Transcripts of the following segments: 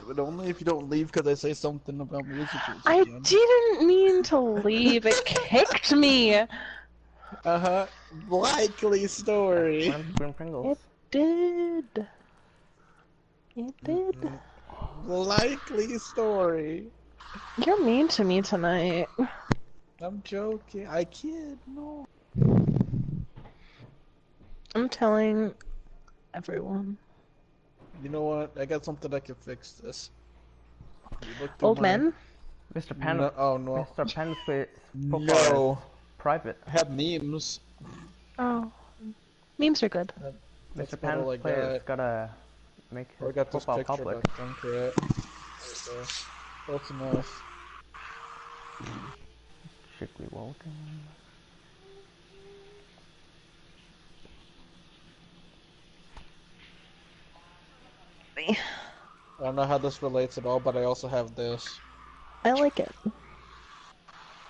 But only if you don't leave because I say something about music I again. didn't mean to leave. It kicked me. Uh-huh. Likely story. Pringles. It did. It did. Likely story. You're mean to me tonight. I'm joking. I kid. No. I'm telling everyone. You know what? I got something that can fix this. You look through Old my... men? Mr. Pan. No, oh no. Mr. Pan's No. private. I have memes. Oh. Memes are good. That's Mr. about all I Pan's player's got. gotta make I his got this profile picture public. that don't create. That's enough. Strictly welcome. I don't know how this relates at all, but I also have this. I like it.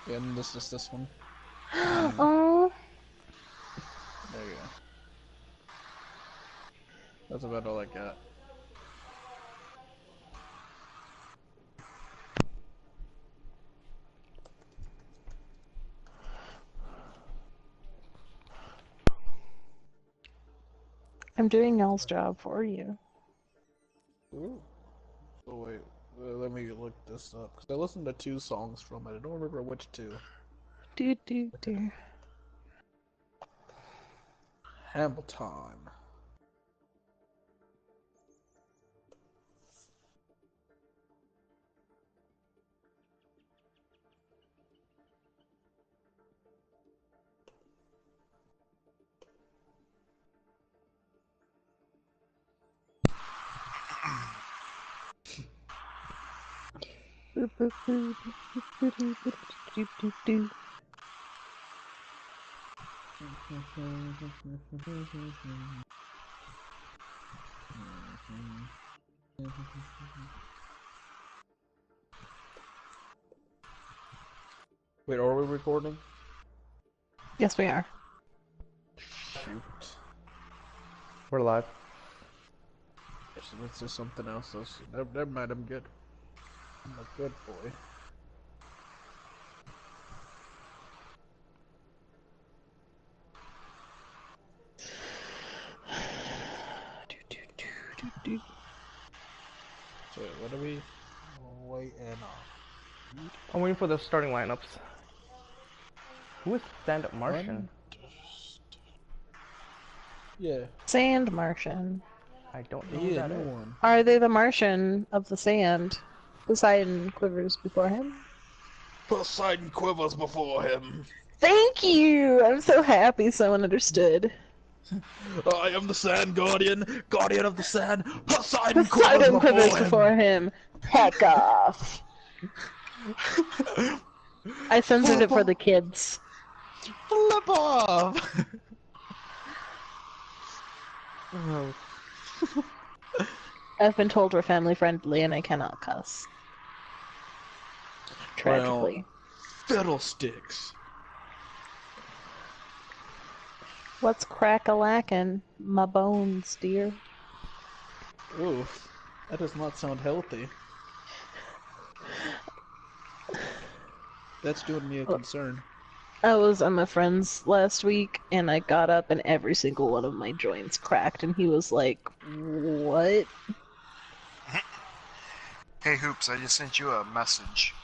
Yeah, and this is this one. Oh. There you go. That's about all I got. I'm doing y'all's job for you. Ooh. Oh wait, let me look this up because I listened to 2 songs from it. I don't remember which 2. Do do do. Hamilton. Boop, boop, boop, boop, boop, boop, boop, boop, boop. Wait, are we recording? Yes, we are. Shoot. We're live. Let's do something else. Never mind, I'm good. I'm a good boy. Do, do, do, do, do. So what are we waiting on? I'm waiting for the starting lineups. Who is Stand Up Martian? Yeah. Sand Martian. I don't know who Yeah, that new is. one. Are they the Martian of the sand? Poseidon quivers before him. Poseidon quivers before him. Thank you! I'm so happy someone understood. I am the Sand Guardian, Guardian of the Sand. Poseidon Poseidon quivers before before him. him. Heck off. I censored it for the kids. Flip off! Oh. I've been told we're family friendly and I cannot cuss. Tragically. Well, fiddlesticks. What's crack-a-lackin'? My bones, dear. Oof. That does not sound healthy. That's doing me a concern. I was at my friend's last week and I got up and every single one of my joints cracked and he was like, what? Hey Hoops, I just sent you a message.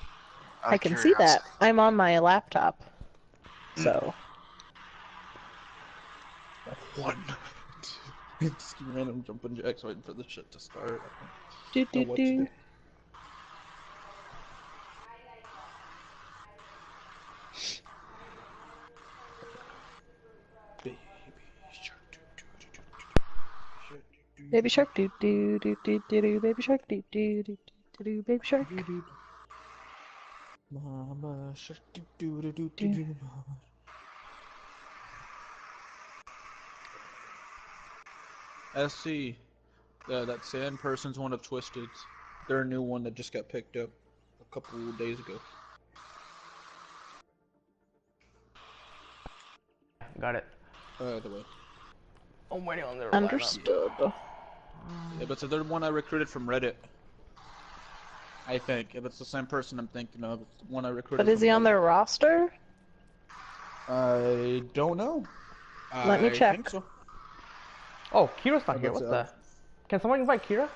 I can see that. I'm on my laptop. So. One. Just random jumping jacks waiting for the shit to start. Do do do. Baby shark do do do do do do. Baby shark do do do do do. Baby shark. Mama shark do do do do do do. SC, that sand person's one of Tw1sted. They're a new one that just got picked up a couple days ago. Got it. The way. I'm waiting on their lineup. Understood. Yeah, but it's the third one I recruited from Reddit. I think. If it's the same person I'm thinking of, it's the one I recruited But is from he on Reddit. their roster? I don't know. Let me I check. think so. Oh, Kira's not here. But, What the? Can someone invite Kira?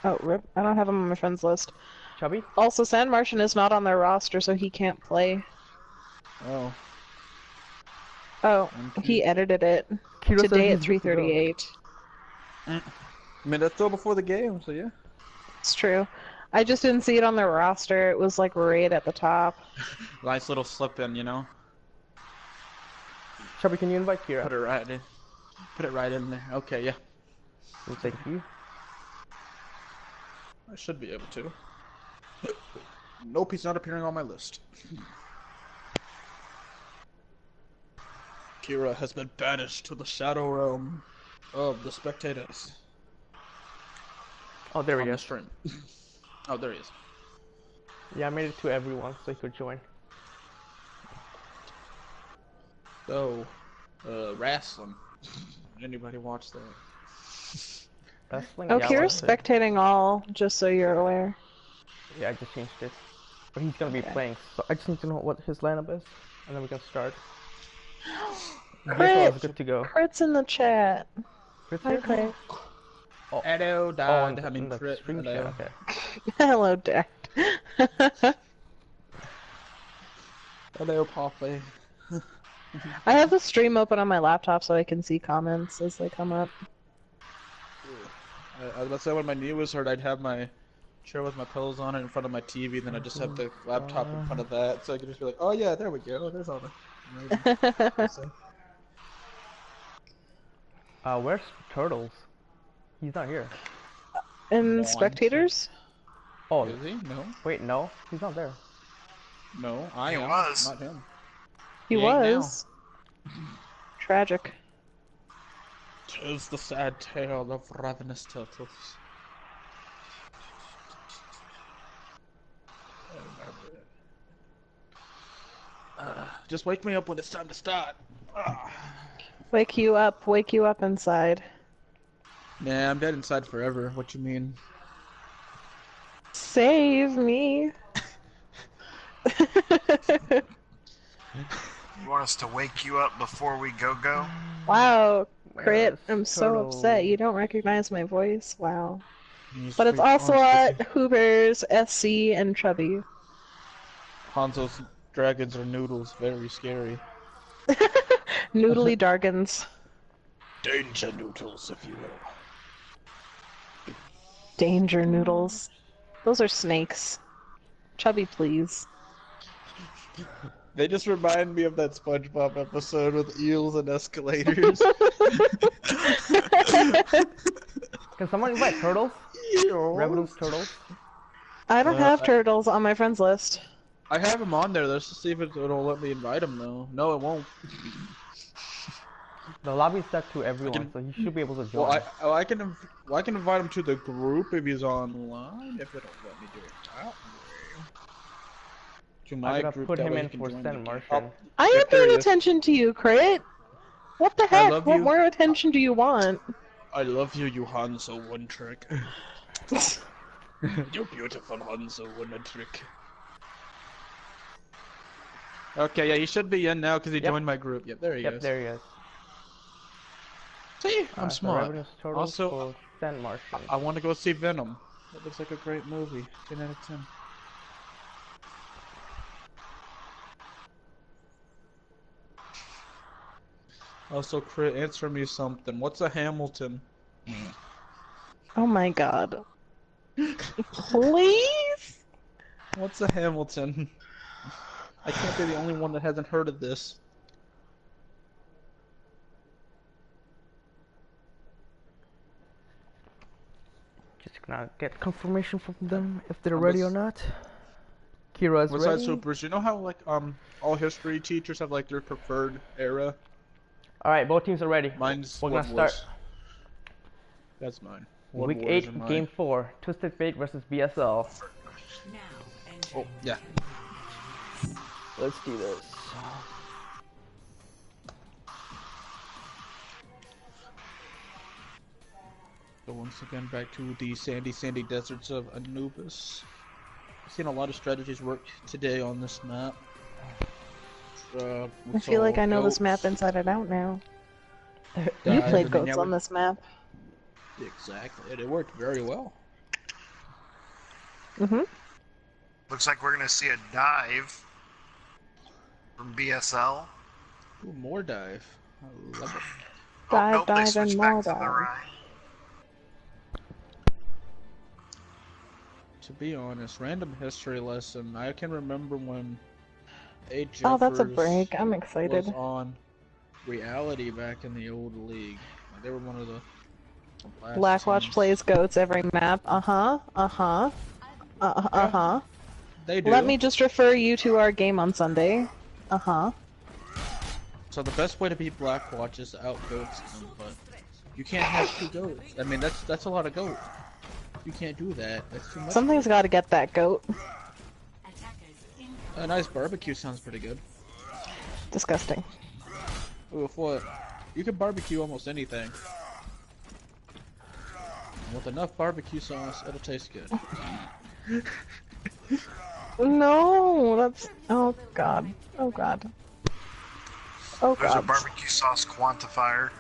Oh, rip. I don't have him on my friends list. Chubby? Also, Sand Martian is not on their roster, so he can't play. Oh. Oh, he edited it. Kira said Today at he's good to go. 3:38. I mean, that's still before the game, so yeah. It's true. I just didn't see it on their roster. It was like right at the top. Nice little slip in, you know? Chubby, can you invite Kira? Put it right in. Put it right in there. Okay, yeah. Well, thank you. I should be able to. Nope, he's not appearing on my list. Kira has been banished to the Shadow Realm of the spectators. Oh, there On he the is. stream. Oh, there he is. Yeah, I made it to everyone so he could join. So, wrestling. Anybody watch that? Wrestling? Oh, Yeah, I Kira's watched it. spectating all, just so you're aware. Yeah, I just changed it. But he's gonna be Okay. playing, so I just need to know what his lineup is, and then we can start. Crit! BSL is good to go. Crit's in the chat. Crit's Hi, here? Crit. Oh, Hello, oh, Dad. on I mean, the Crit. stream Hello. chat, okay. Hello, Dad. Hello, Poppy. I have the stream open on my laptop so I can see comments as they come up. I was about to say when my knee was hurt, I'd have my chair with my pillows on it in front of my TV, and then I'd just have the laptop in front of that, so I could just be like, oh yeah, there we go, there's all the... Where's Turtles? He's not here. And Once. spectators? Oh, Is he? No. wait, no, he's not there. No, I He am. was. Not him. He He ain't now. was. Tragic. 'Tis the sad tale of ravenous turtles. Just wake me up when it's time to start. Wake you up inside. Nah, I'm dead inside forever. What you mean? Save me. You want us to wake you up before we go? Wow, Crit, Where's I'm so Turtle? upset. You don't recognize my voice? Wow. He's But it's straight also on. at Hoopers, SC, and Chubby. Hanzo's dragons are noodles. Very scary. Noodly Dargans. Danger noodles, if you will. Danger noodles. Those are snakes. Chubby, please. They just remind me of that SpongeBob episode with eels and escalators. Can someone invite Turtles? Revenue's Turtles? I don't have I- turtles on my friends list. I have him on there. Let's just see if it'll let me invite him, though. No, it won't. The lobby's set to everyone, can- so he should be able to join. Well, I can invite him to the group if he's online. If it'll let me do it that way. To my I'm gonna group, put that him way in he can for join Sand the- Martian. I Yeah, am paying there he is. attention to you, Crit. What the heck? love What you. more attention do you want? I love you, you Hanzo one trick. You beautiful Hanzo one trick. Okay, yeah, he should be in now because he Yep. joined my group. Yep, there he Yep, is. there he is. See, I'm So smart. Revenue's Turtles Also, for Sand Martian. I want to go see Venom. That looks like a great movie. 10 out of 10. Also, Crit, answer me something. What's a Hamilton? Oh my god. Please? What's a Hamilton? I can't be the only one that hasn't heard of this. Just gonna get confirmation from them if they're I'm ready or just- not. Kira's Besides ready. Supers, you know how like all history teachers have like their preferred era? Alright, both teams are ready. Mine's We're World gonna Wars. start That's mine. World Week Wars 8, are mine. Game 4. Twisted Fate versus BSL. Oh yeah. Let's do this. So once again, back to the sandy deserts of Anubis. I've seen a lot of strategies work today on this map. I feel like I know this map inside and out now. You played goats on this map. Exactly, and it worked very well. Looks like we're gonna see a dive from BSL. Ooh, more dive. I love it. Dive, nope, they dive, switched and back more to the dive. right. To be honest, random history lesson. I can remember when A. Jeffers Oh, that's a break. I'm was excited. on reality back in the old league. They were one of the last Blackwatch teams. plays goats every map. They do. Let me just refer you to our game on Sunday. So the best way to beat Blackwatch is to out-goats them, but you can't have 2 goats. I mean, that's a lot of goats. You can't do that. That's too much. Something's got to get that goat. A nice barbecue sounds pretty good. Disgusting. With what? You can barbecue almost anything. With enough barbecue sauce, it'll taste good. No, that's... Oh god. Oh god. Oh There's a god. barbecue sauce quantifier.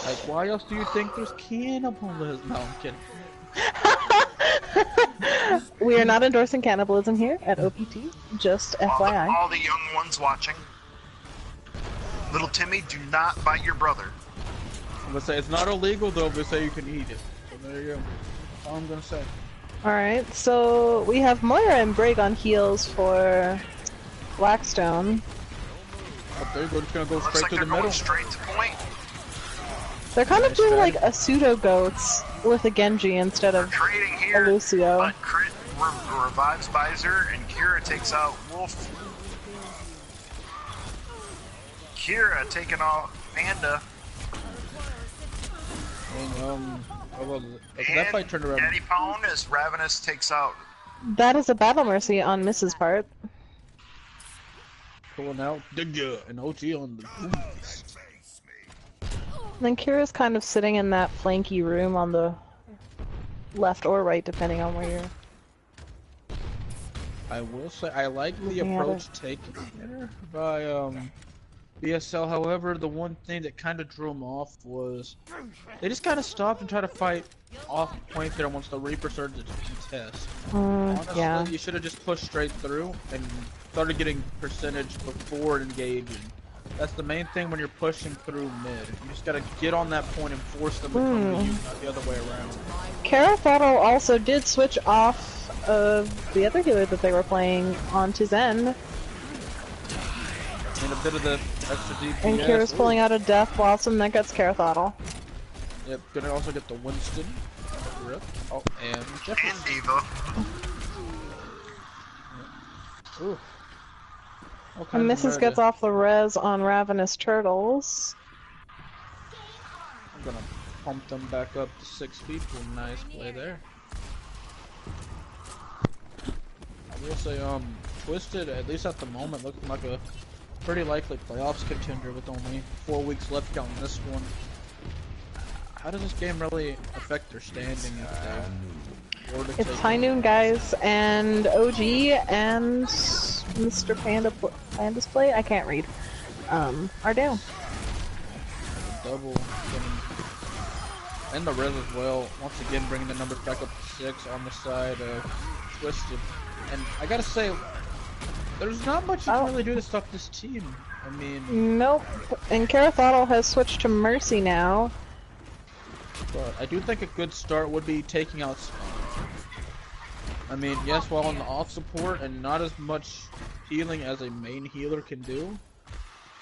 Like, why else do you think there's cannibalism? No, I'm kidding. We are not endorsing cannibalism here at OPT, just FYI. All the young ones watching. Little Timmy, do not bite your brother. I'm gonna say it's not illegal though, but say you can eat it. So there you go. That's all I'm gonna say. Alright, so we have Moira and Brig on heels for Blackstone. Up there, just gonna go Looks straight like to they're the going middle. straight to point. They're kind of Nice doing try. like a pseudo goats with a Genji instead of Trading a here, Lucio. but Crit revives Visor, and Kira takes out Wolf. Kira taking off Panda. And that fight turned around. Daddy Pone as Ravenous takes out. That is a battle mercy on Mrs. part. Pulling out Digga and OG on the boots. Then Kira's kind of sitting in that flanky room on the left or right, depending on where you're. I will say I like the Looking at approach taken there by BSL. However, the one thing that kind of drew them off was they just kind of stopped and tried to fight off point there once the Reaper started to contest. Honestly, Yeah. you should have just pushed straight through and started getting percentage before engaging. That's the main thing when you're pushing through mid. You just gotta get on that point and force them to come to you, not the other way around. Carathatl also did switch off of the other healer that they were playing on Tw1sted, And a bit of the extra DPS. and Kira's pulling out a Death Blossom that gets Carathatl. Yep, gonna also get the Winston. Rip. Oh, and Jeffers. And Diva. Ooh. And Mrs. gets off the res on Ravenous Turtles. I'm gonna pump them back up to 6 people. Nice play there. I will say, Tw1sted, at least at the moment, looking like a pretty likely playoffs contender with only 4 weeks left counting this one. How does this game really affect their standing if they were to It's take High Noon guys and OG and Mr. Panda's play? I can't read. Are down. double getting, and the res as well, once again bringing the numbers back up to 6 on the side of Tw1sted. And I gotta say, there's not much you can really do to stop this team. I mean, Nope. And Carathatl has switched to Mercy now. but I do think a good start would be taking out Spawn. I mean, yes, while on the off support and not as much healing as a main healer can do,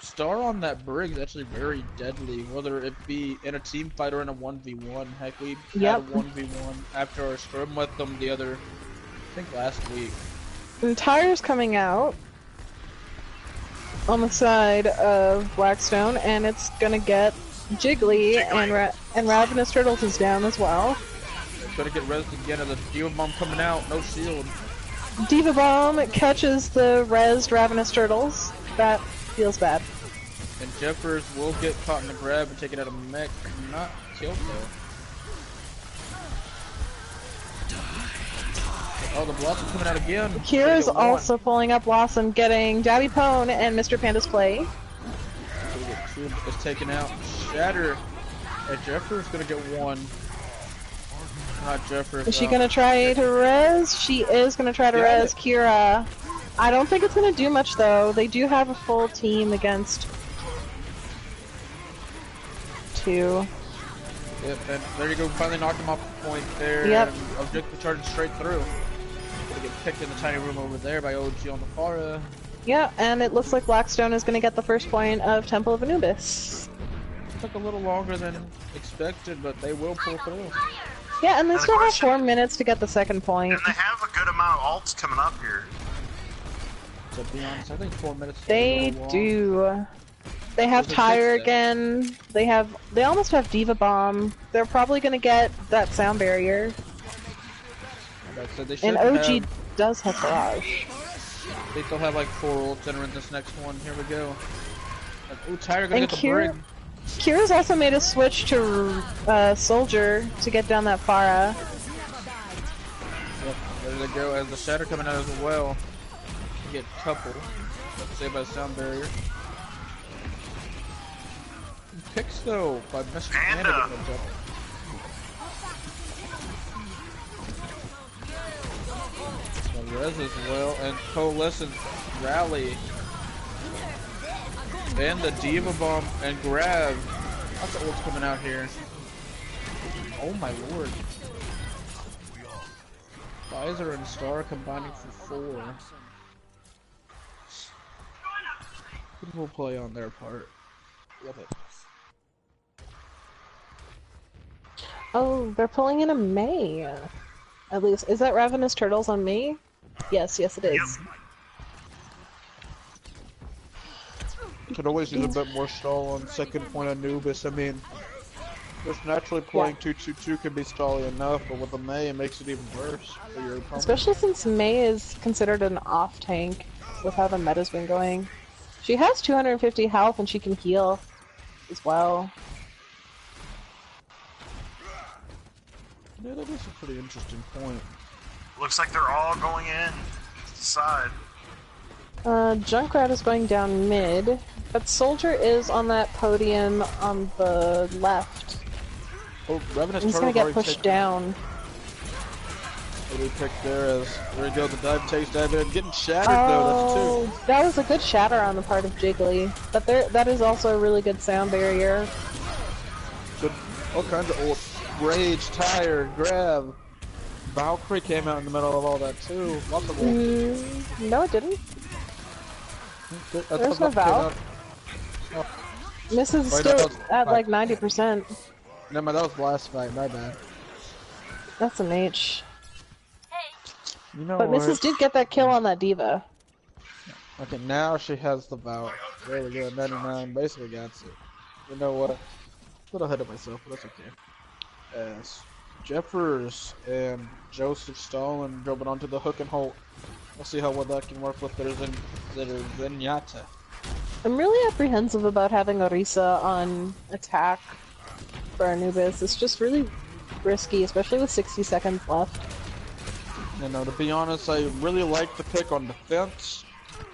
Star on that Brig is actually very deadly, whether it be in a team fight or in a 1v1. Heck, we had a 1v1 after our scrim with them the other, I think last week. And Tyre's coming out on the side of Blackstone, and it's gonna get Jiggly, and Ravenous Turtles is down as well. It's gonna get res again as a Diva Bomb coming out, no shield. Diva Bomb catches the rezzed Ravenous Turtles. That feels bad. And Jeffers will get caught in the grab and take it out of mech. Not killed though. Oh, the Blossom coming out again. Kira's Gonna get one. also pulling up Blossom, getting Dabby Pone and Mr. Panda's play. Gonna get two is taken out. Shatter. And Jeffers gonna get one. Not Jeffers. Is she gonna try to res? She is gonna try to Got res it. Kira. I don't think it's gonna do much though. They do have a full team against 2. Yep, and there you go. Finally knocked him off the point there. Yep. And objective charging straight through. Gonna get picked in the tiny room over there by OG on the Pharah. Yeah, and it looks like Blackstone is gonna get the first point of Temple of Anubis. Took a little longer than expected, but they will pull through. Yeah, and they And the still have question- 4 minutes to get the second point. And they have a good amount of alts coming up here. To be honest, I think 4 minutes. is a They little long. do. They have There's a Tyre Tw1sted. again. They almost have Diva Bomb. They're probably gonna get that sound barrier. Like I said, they should And OG have, does have Barrage. they still have like 4 ults entering this next one. Here we go. Like, ooh, Tyre gonna And get the brig. Kira's also made a switch to Soldier to get down that Pharah. Yep, there they go. As the Shatter coming out as well. Get coupled. Saved by the sound barrier. Picks though by Mr. Panda. Panda. Getting the double. Res as well, and Coalescent Rally. And the Diva Bomb and Grab. Lots of ults coming out here. Oh my lord. Pfizer and Star combining for 4. Beautiful play on their part. Love it. Oh, they're pulling in a May. At least, is that Ravenous Turtles on May? Yes, yes it is. Could always use a bit more stall on second point Anubis. I mean, just naturally playing 2-2-2 can be stally enough, but with the May it makes it even worse for your opponent. Especially since May is considered an off tank with how the meta's been going. She has 250 health and she can heal as well. Yeah, that is a pretty interesting point. Looks like they're all going in to the side. Junkrat is going down mid, but Soldier is on that podium on the left. Oh, Ravenous He's Turtle's gonna get already pushed taken- down. already picked there as there you go, the dive takes dive in. Getting shattered though, that's 2. That was a good shatter on the part of Jiggly, but that is also a really good sound barrier. Good, all kinds of ults. Rage, Tire, Grab. Valkyrie came out in the middle of all that too. Lots of ults. No, it didn't. I There's thought no that came Val. out- This is Wait, still that was- at like 90%. No, man, that was last fight. My bad. That's an H. You know But what? Mrs. did get that kill on that diva. Okay, now she has the Val. There we go, 99. Basically got it. You know what? A little ahead of myself, but that's okay. As Jeffers and Joseph Stalin jumping onto the hook and hold. We'll see how well that can work with their Zenyatta. I'm really apprehensive about having Orisa on attack for Anubis. It's just really risky, especially with 60 seconds left. You know, to be honest, I really like the pick on defense,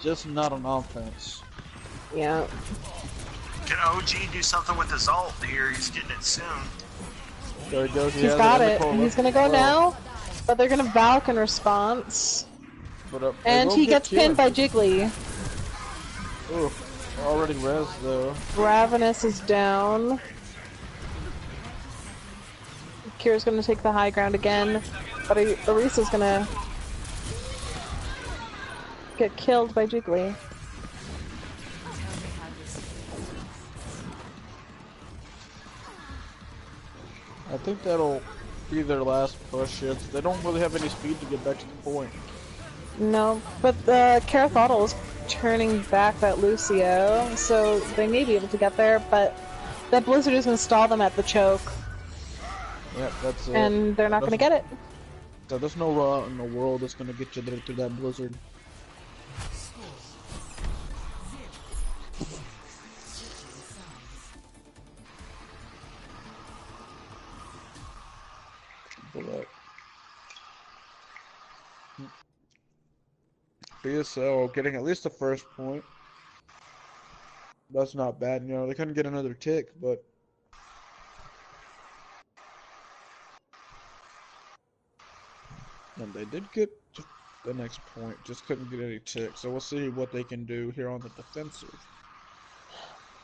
just not on offense. Yeah. Can OG do something with his ult here? He's getting it soon. There he goes. He's got it. He's gonna go now, but they're gonna Valk in response. But, And he gets pinned by Jiggly. Ooh, already res though. Ravenous is down. Kira's gonna take the high ground again, but Orisa's gonna get killed by Jiggly. I think that'll be their last push hits. They don't really have any speed to get back to the point. No, but the Carathotl is turning back that Lucio, so they may be able to get there, but that Blizzard is gonna stall them at the choke, Yep, that's it. and they're not gonna get it. So there's no route in the world that's gonna get you there through that blizzard. Pull up. BSL getting at least the first point. That's not bad, you know, they couldn't get another tick, but and they did get the next point, just couldn't get any ticks. So we'll see what they can do here on the defensive.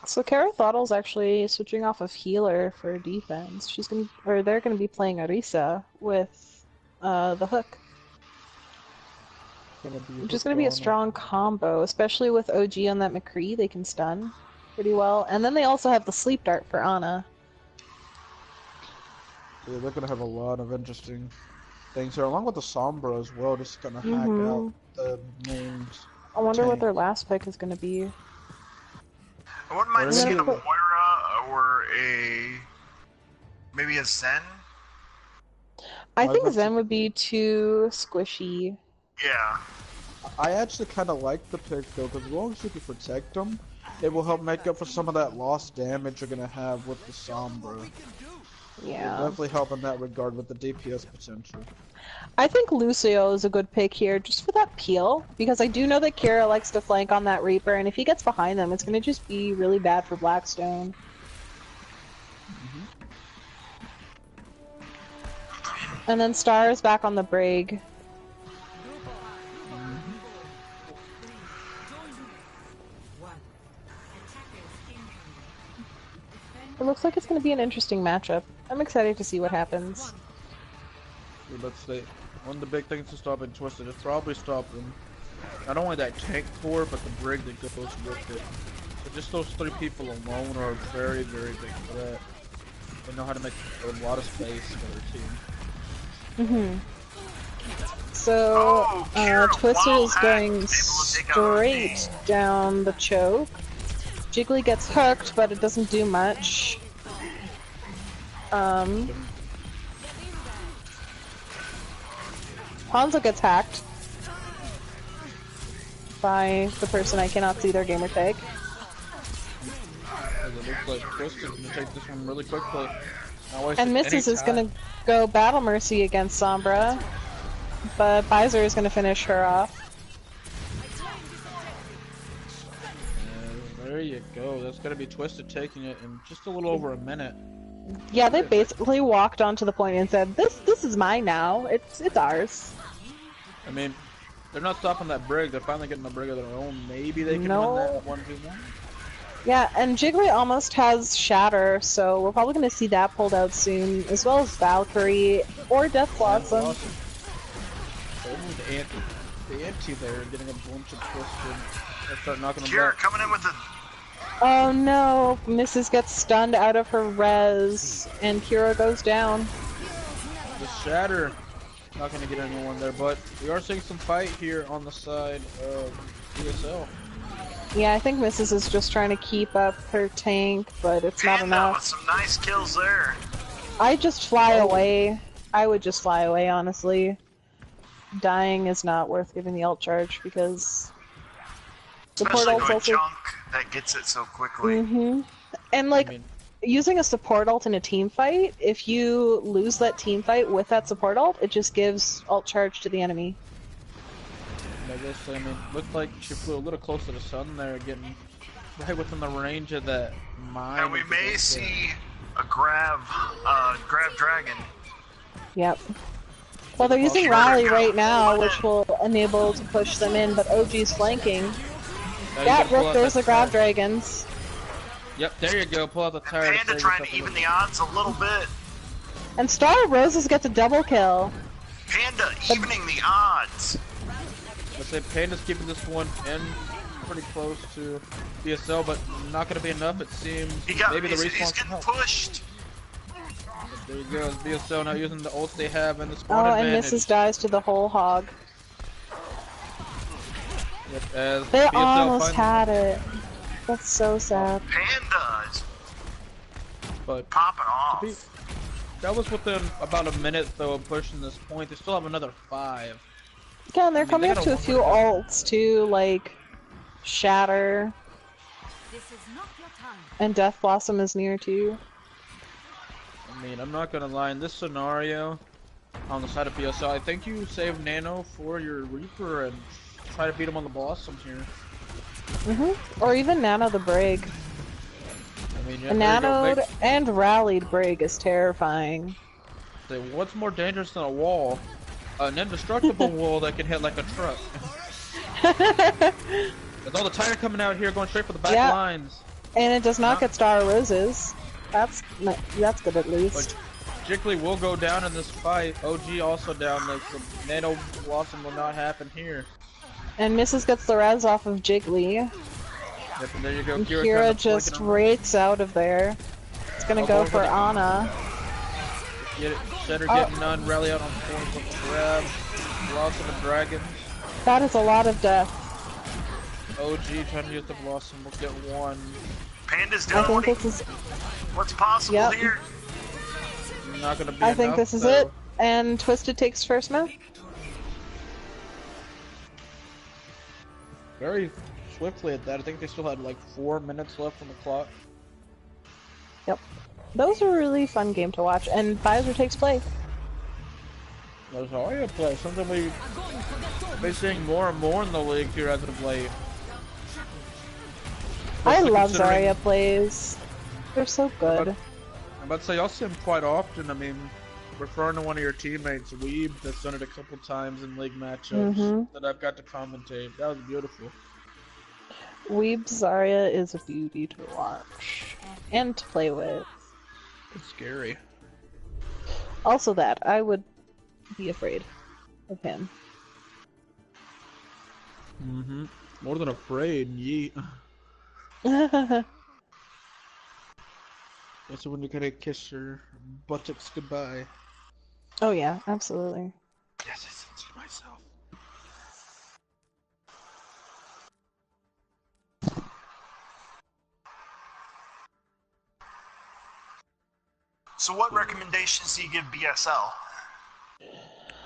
So Kara Thottle's actually switching off of healer for defense. They're gonna be playing Orisa with the hook. Which is gonna be a strong combo, especially with OG on that McCree, they can stun pretty well. And then they also have the sleep dart for Ana. Yeah, they're gonna have a lot of interesting things here, along with the Sombra as well, just gonna hack out the main I wonder tank. what their last pick is gonna be. I wouldn't mind seeing a Put- Moira or maybe a Zen. I think Zen would be too squishy. Yeah. I actually kind of like the pick though, because as long as you can protect them, it will help make up for some of that lost damage you're gonna have with the Sombra. Yeah. It'll definitely help in that regard with the DPS potential. I think Lucio is a good pick here, just for that peel, because I do know that Kira likes to flank on that Reaper, and if he gets behind them, it's gonna just be really bad for Blackstone. And then Star is back on the Brig. It looks like it's going to be an interesting matchup. I'm excited to see what happens. Yeah, let's say one of the big things to stop Tw1sted is probably stopping not only that tank core, but the Brig that goes with it. So just those three people alone are a very, very big threat. They know how to make a lot of space for their team. So, Kira, Tw1sted is wall going hack, able to take out straight down the choke. Jiggly gets hooked, but it doesn't do much. Hanzo gets hacked by the person I cannot see their gamer tag. As it looks like Tw1sted can take this one really quickly. And Mrs. is gonna go Battle Mercy against Sombra, but Visor is gonna finish her off. There you go. That's gonna be Tw1sted taking it in just a little over a minute. Yeah, they basically walked onto the point and said, "This is mine now. It's ours." I mean, they're not stopping that Brig. They're finally getting a Brig of their own. Maybe they can win that 1v1. Yeah, and Jiggly almost has Shatter, so we're probably gonna see that pulled out soon, as well as Valkyrie or Death Blossom. The anti there, getting a bunch of Tw1sted. Let's start knocking them Kira back. coming in with a Oh no, Mrs. gets stunned out of her res, and Kira goes down. The Shatter, not gonna get anyone there, but we are seeing some fight here on the side of BSL. Yeah, I think Mrs. is just trying to keep up her tank, but it's not Panda enough. with some nice kills there. I just fly away. I would just fly away, honestly. Dying is not worth giving the ult charge, because support Especially ult's to a also... junk that gets it so quickly. And like, I mean, using a support ult in a team fight, if you lose that team fight with that support ult, it just gives ult charge to the enemy. I guess, I mean, looked like she flew a little close to the sun there, getting right within the range of that mine. And we may see a grab dragon. Yep. Well, they're using Kira Rally got right now, one. which will enable to push them in, but OG's flanking. Now you Yeah, gotta pull look, out there's that the grab tire. dragons. Yep, there you go. Pull out the tire. Panda trying to even the odds a little bit. And Star Roses gets a double kill. Panda evening the odds. Let's say Panda's keeping this one in pretty close to BSL, but not going to be enough, it seems. He got, Maybe the he's respawn can getting help. pushed. There you go. BSL now using the ults they have and the Oh, spawn and advantage. Mrs. dies to the whole hog. Yep, as They BSL almost finally- had it. That's so sad. Pandas But popping to be, off. that was within about a minute though of pushing this point. They still have another 5. Yeah, and they're I mean, coming they up got to a a few one-way ults too, like Shatter, This is not your time. and Death Blossom is near too. I mean, I'm not gonna lie, in this scenario, on the side of BSL, I think you save Nano for your Reaper and try to beat him on the blossoms here. Or even Nano the Brig. I mean, yeah, A nanoed and rallied Brig is terrifying. What's more dangerous than a wall? An indestructible wall that can hit like a truck. With all the tire coming out here, going straight for the back lines. And it does not get Star Roses. That's good at least. But Jiggly will go down in this fight. OG also down. The Nano Blossom will not happen here. And Mrs. gets the res off of Jiggly. Yep, and there you go. And Kira just rates out of there. It's gonna go for Ana. Get it. Shedder getting none. Rally out on points with the grab. Blossom and Dragons. That is a lot of death. OG trying to get the Blossom. We'll get one. Panda's I doing think this is. what's possible here. Not gonna be I think enough, this is though. it. And Tw1sted takes first move. Very swiftly at that. I think they still had like 4 minutes left on the clock. Yep. That was a really fun game to watch, and Pfizer takes play. That's Zarya play. Something we've been seeing more and more in the league here as of late. I Especially love considering- Zarya plays. They're so good. I'm about to say, y'all see him quite often. I mean, referring to one of your teammates, Weeb, that's done it a couple times in league matchups that I've got to commentate. That was beautiful. Weeb Zarya is a beauty to watch and to play with. It's scary. Also that, I would be afraid of him. More than afraid, yeet. That's when you're gonna kiss your buttocks goodbye. Oh yeah, absolutely. Yes, I censored myself. So what recommendations do you give BSL?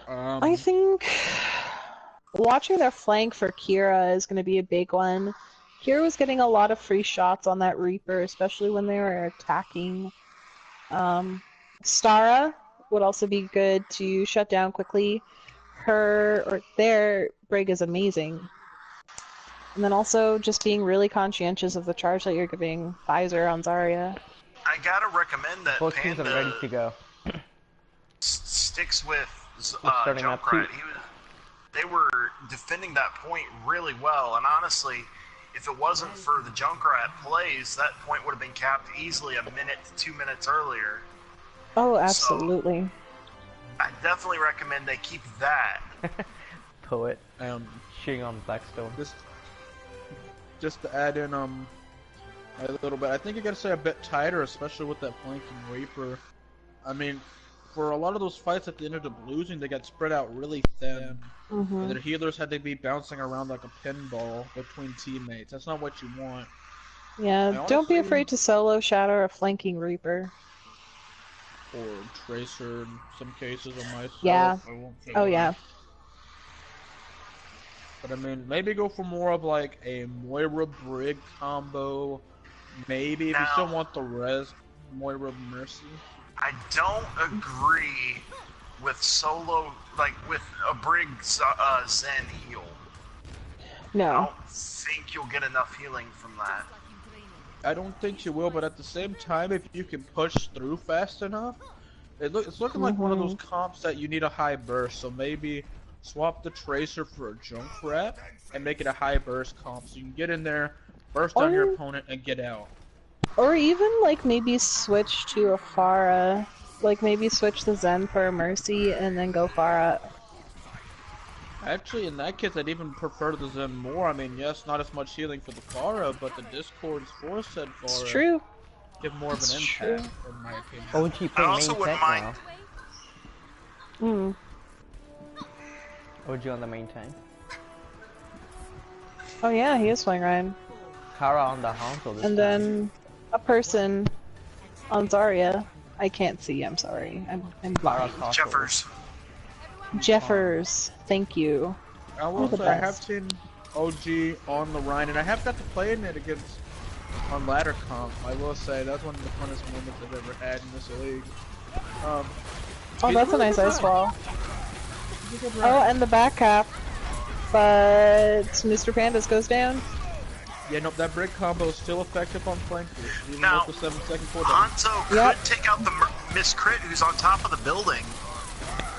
I think watching their flank for Kira is going to be a big one. Kira was getting a lot of free shots on that Reaper, especially when they were attacking. Stara would also be good to shut down quickly. Their Brig is amazing. And then also just being really conscientious of the charge that you're giving Pfizer on Zarya. I gotta recommend that Both teams are Panda ready to go. sticks with starting up Junkrat. too. They were defending that point really well, and honestly, if it wasn't for the Junkrat plays, that point would have been capped easily a minute to 2 minutes earlier. Oh, absolutely. So, I definitely recommend they keep that. Poet. Shitting on Blackstone. Just to add in a little bit, I think you gotta stay a bit tighter, especially with that flanking Reaper. I mean, for a lot of those fights that they ended up losing, they got spread out really thin. And their healers had to be bouncing around like a pinball between teammates. That's not what you want. Yeah, don't be afraid to solo shadow a flanking Reaper. Or Tracer in some cases on myself. Yeah. I won't say Oh why. yeah. But I mean, maybe go for more of like a Moira Brig combo. Maybe if you still want the res, Moira Mercy. I don't agree with solo, like with a Brig Zen heal. I No. don't think you'll get enough healing from that. I don't think you will, but at the same time, if you can push through fast enough, it's looking like one of those comps that you need a high burst. So maybe swap the Tracer for a Junkrat and make it a high burst comp, so you can get in there, burst on your opponent, and get out. Or even like maybe switch to a Pharah. Like maybe switch the Zen for a Mercy and then go Pharah. Actually, in that case, I'd even prefer the Zen more. I mean, yes, not as much healing for the Pharah, but the Discord's Tw1sted Pharah It's true. give more of an impact, in my opinion. OG play also main wouldn't tank now. mind- OG on the main tank. Oh yeah, he is playing Ryan. Kara on the Hansel this And time. then a person on Zarya. I can't see, I'm sorry. I'm Kara's blind. hostile. Jeffers. Jeffers, thank you. I will the say, I have best. seen OG on the Rhine, and I have got to play in it against on ladder comp. I will say, that's one of the funnest moments I've ever had in this league. Oh, he's that's a really nice good ice Rhine. wall. He's a good Oh, Rhine. and the back cap. but Mr. Pandas goes down. Yeah, nope, that brig combo is still effective on flankers, even Now, with the 7-second cooldown. Hanzo could Yep. take out the Miss Crit who's on top of the building.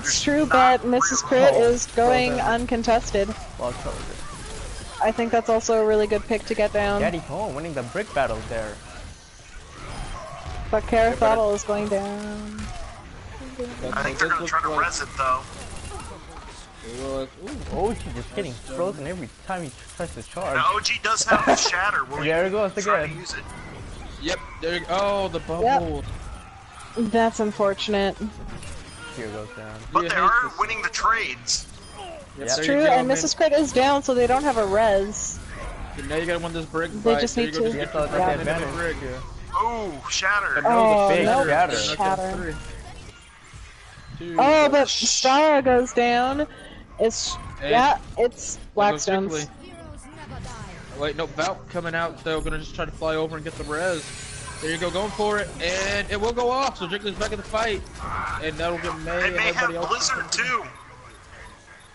It's There's true, not but Mrs. real- Crit Oh, is going well then. uncontested. Well covered. I think that's also a really good pick to get down. Daddy Cone winning the brick battle there. But Carathodl is going down. I think they're gonna try to res it though. Ooh. Oh, she's just getting frozen every time he tries to charge. Now OG does have the shatter. Will There he it goes try to again. use it? Yep, there you go. Oh, the bubble. That's unfortunate. Here goes down. But Yeah, they hey, are this- winning the trades. Yep, It's there True, you go, and man. Mrs. Crit is down, so they don't have a res. So now you gotta win this brig They fight. just There need you go, to- just Yeah, get so your that's the brig into the advantage brig. here. Oh, shatter. Oh, big nope. shatter. Shatter. Two, Oh, but Stara goes down. It's Hey, yeah, it's there goes Blackstone's. Strictly. Heroes never die. Wait, no, Valk coming out though, gonna just try to fly over and get the res. There you go, going for it, and it will go off, so Jiggly's back in the fight. And that'll get May They and may have everybody else. Blizzard too.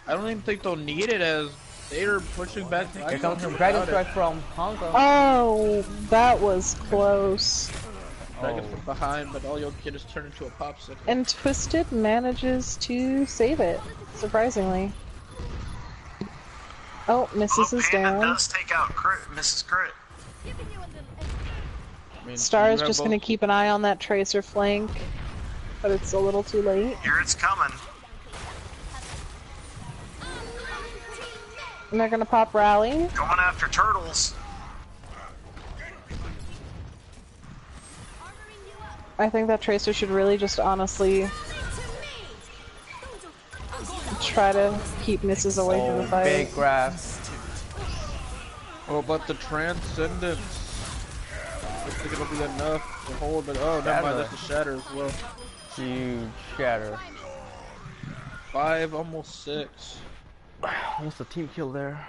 I don't even think they'll need it as they are pushing back. Here comes some Dragon Strike from Hanzo. Oh, that was close. Dragon from behind, but all you'll get is turn into a popsicle. And Tw1sted manages to save it, surprisingly. Oh, Mrs. Although is Panda down. does take out Crit, Mrs. Crit. Giving you a little I mean, Star you is have just both- going to keep an eye on that Tracer flank, but it's a little too late. Here it's coming. And they're going to pop Rally. Going after turtles. I think that Tracer should really just honestly try to keep Mrs. away from the Oh, fight. big graph. Oh, but the Transcendence. I think it'll be enough to hold it. Oh, never mind, that's the shatter as well. Huge shatter. 5, almost 6. Almost a team kill there.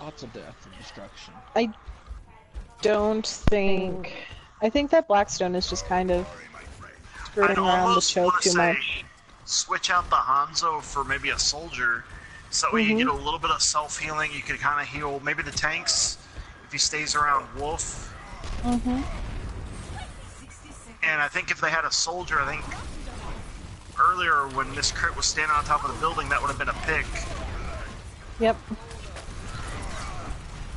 Lots of death and destruction. I don't think... I think that Blackstone is just kind of screwing I'd around the almost choke want to too say much. switch out the Hanzo for maybe a soldier, so that way you get a little bit of self-healing. You could kind of heal maybe the tanks if he stays around Wolf. Mm-hmm. And I think if they had a soldier, I think earlier when Miss Crit was standing on top of the building, that would have been a pick. Yep.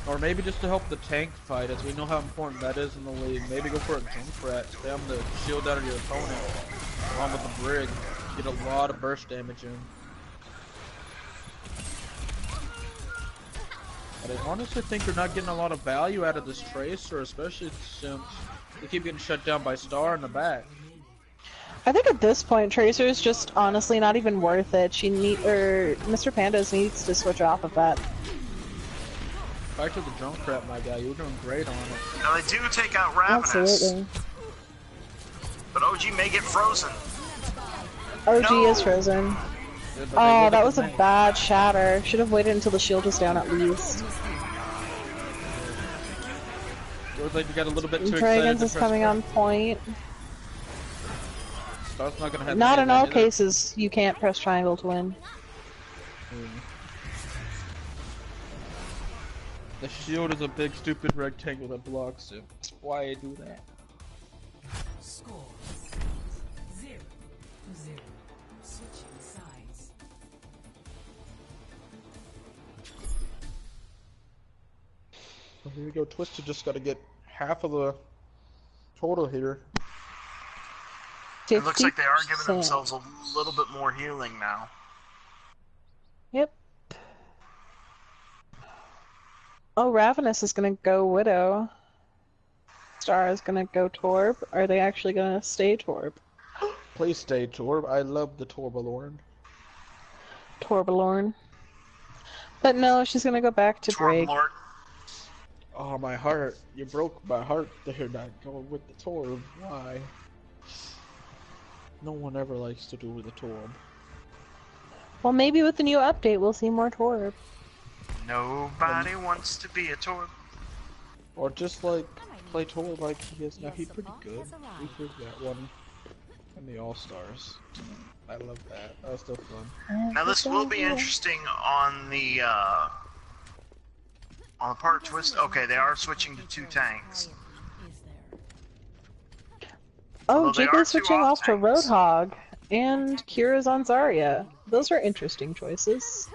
Or maybe just to help the tank fight, as we know how important that is in the league. Maybe go for a Junkrat, spam the shield out of your opponent, along with the brig. Get a lot of burst damage in. But I honestly think you're not getting a lot of value out of this Tracer, especially since they keep getting shut down by Star in the back. I think at this point, Tracer is just honestly not even worth it. Mr. Pandas needs to switch off of that. Back to the Junkrat, my guy. You were doing great on it. Now they do take out Ravenous, Absolutely. but OG may get frozen. OG No. is frozen. Yeah, but they Oh, look that at was the a tank. bad shatter. Should have waited until the shield was down at least. It was like you got a little bit too excited. Dragons to is press coming start. on point. Star's not gonna have Not any in all of that either. cases, you can't press triangle to win. The shield is a big stupid rectangle that blocks it. Why I do that? Score 0-0. Switching sides. So here we go. Tw1sted just gotta get half of the total here. It looks like they are giving 50%. themselves a little bit more healing now. Yep. Oh, Ravenous is gonna go Widow. Star is gonna go Torb. Are they actually gonna stay Torb? Please stay Torb. I love the Torbalorn. Torbalorn. But no, she's gonna go back to Brig. Lord, Oh, my heart. You broke my heart there, not going with the Torb. Why? No one ever likes to do the Torb. Well, maybe with the new update, we'll see more Torb. nobody wants to be a Torb. Or just like play Torb like he is now. He's pretty good. We proved that one. And the All-Stars. I love that. That was still fun. Now this will be interesting on the part of Twist. Okay, they are switching to 2 tanks. Is there? Oh, Although they are Jika's 2 switching off to tanks. Roadhog, and Kira's on Zarya. Those are interesting choices. It's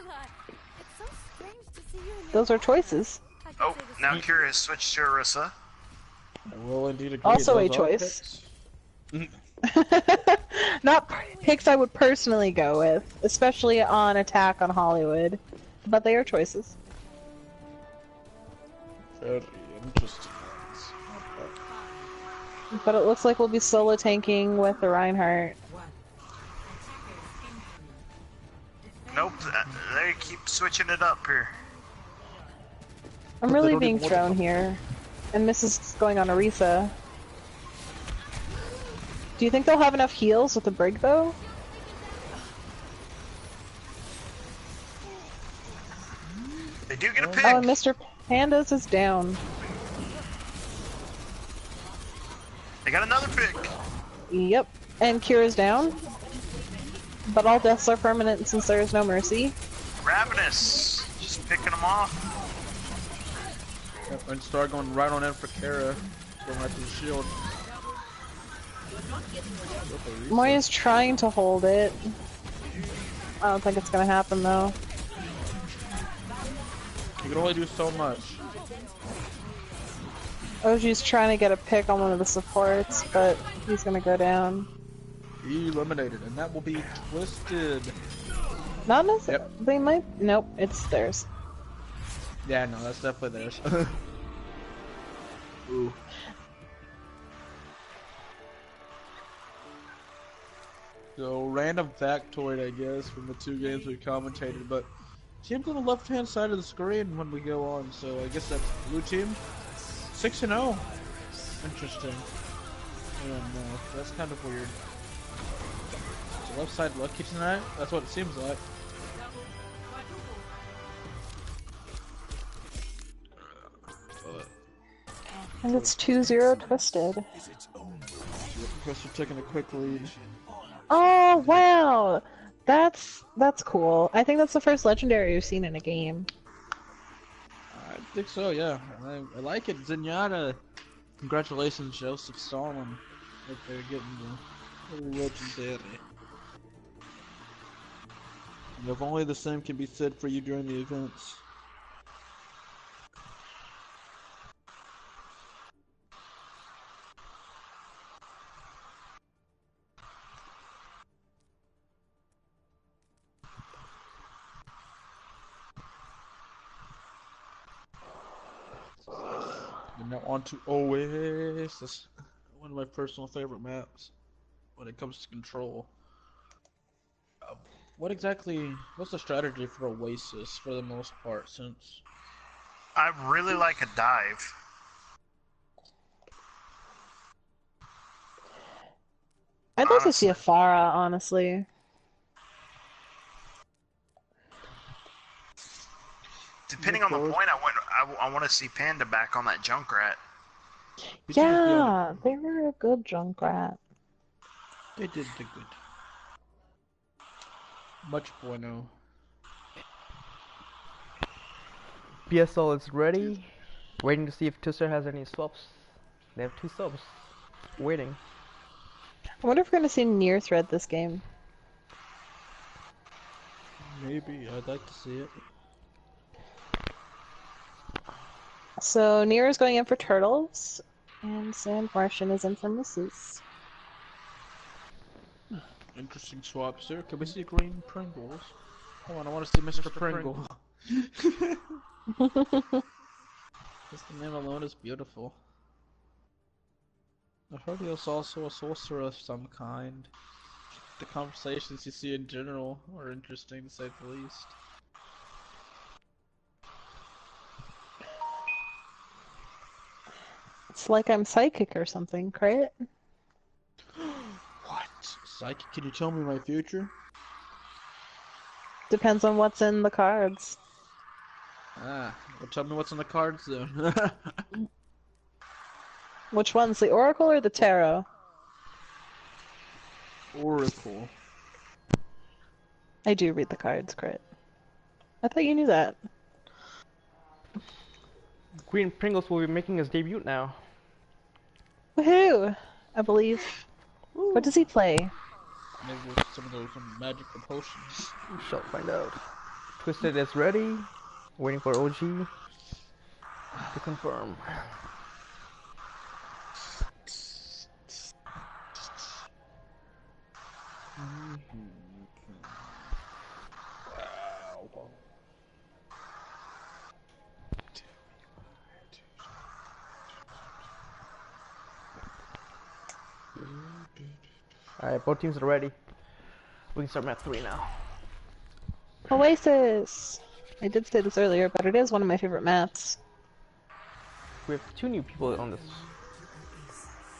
so strange to see you in your Those are partner. choices. I could Oh, say the now same. Kira has switched to Orisa. I will indeed agree. Also a Those are choice. picks. Not picks I would personally go with, especially on Attack on Hollywood, but they are choices. Very interesting ones. But it looks like we'll be solo tanking with the Reinhardt. One. Nope, they keep switching it up here. I'm But they really don't being even want to thrown come- here, and Mrs. is going on Orisa. Do you think they'll have enough heals with the Brig though? They do get a pick. Oh, and Mr. Pandas is down. They got another pick. Yep, and Kira's down. But all deaths are permanent since there is no mercy. Ravenous, just picking them off. Yep, and start going right on in for Kara. Going right to the shield. Moya's trying to hold it. I don't think it's gonna happen though. You can only do so much. Oji's trying to get a pick on one of the supports, but he's gonna go down. Eliminated, and that will be Tw1sted. Not necessarily. Yep. They might. Nope, it's theirs. Yeah, no, that's definitely theirs. Ooh. So, random factoid, I guess, from the 2 games we commentated, but team's on the left-hand side of the screen when we go on, so I guess that's blue team. 6-0. Interesting. Yeah, no, that's kind of weird. Is the left side lucky tonight? That's what it seems like. And it's 2-0 Tw1sted. Chris are taking a quick lead. Oh wow, that's cool. I think that's the first legendary we've seen in a game. I think so, yeah. I like it. Zenyatta. Congratulations, Joseph Stalin. That they're getting the legendary. And if only the same can be said for you during the events. And now on to Oasis. One of my personal favorite maps when it comes to control. What's the strategy for Oasis for the most part since? I really like a dive. I'd like to see a Pharah, honestly. Depending on the point, I want to see Panda back on that Junkrat. Yeah, they were a good Junkrat. They did the good. Much bueno. PSL is ready. Waiting to see if Tw1sted has any swaps. They have 2 subs. Waiting. I wonder if we're gonna see near thread this game. Maybe, I'd like to see it. So Nier is going in for turtles, and Sand Martian is in for misses. Interesting swaps here. Can we see green Pringles? Come on, I want to see Mr. Pringle. Just the name alone is beautiful. I heard he was also a sorcerer of some kind. The conversations you see in general are interesting to say the least. It's like I'm psychic or something, right? What? Psychic, can you tell me my future? Depends on what's in the cards. Ah, well tell me what's in the cards then. Which one's the Oracle or the Tarot? Oracle. I do read the cards, Crit. I thought you knew that. Green Pringles will be making his debut now. Woohoo! I believe. What does he play? Maybe some of those magical potions. We shall find out. Tw1sted is ready. Waiting for OG to confirm. Wow. Alright, both teams are ready. We can start map 3 now. Oasis! I did say this earlier, but it is one of my favorite maps. We have 2 new people on this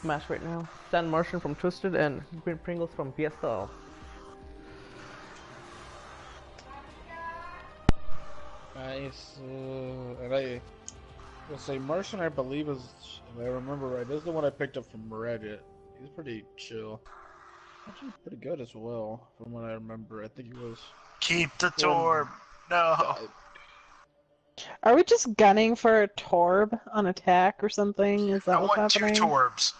match right now. Stan Martian from Tw1sted and Green Pringles from PSL. Nice. And I will say Martian, I believe, is, if I remember right, this is the one I picked up from Reddit. He's pretty chill. Actually, pretty good as well, from what I remember. I think he was. Keep the Torb. No. Are we just gunning for a Torb on attack or something? Is that I what's want happening? 2 Torbs.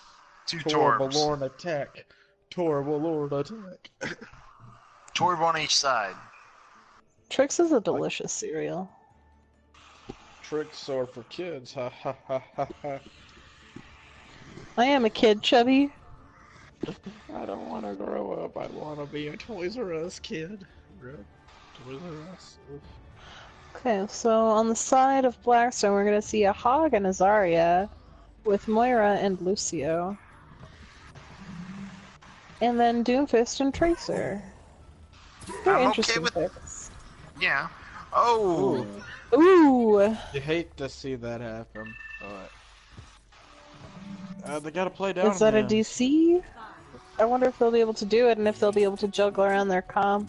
2 Torb, Torbs. Lord attack. Torb, Lord attack. Torb on each side. Trix is a delicious cereal. Tricks are for kids. Ha ha ha ha ha. I am a kid, Chubby. I don't want to grow up. I want to be a Toys R Us kid. Rip. Toys R Us. Oof. Okay, so on the side of Blackstone, we're going to see a Hog and a Zarya with Moira and Lucio. And then Doomfist and Tracer. They're I'm okay interesting with- picks. Yeah. Oh. Ooh! You hate to see that happen, but they gotta play down. Is that a man. DC? I wonder if they'll be able to do it and if they'll be able to juggle around their comp.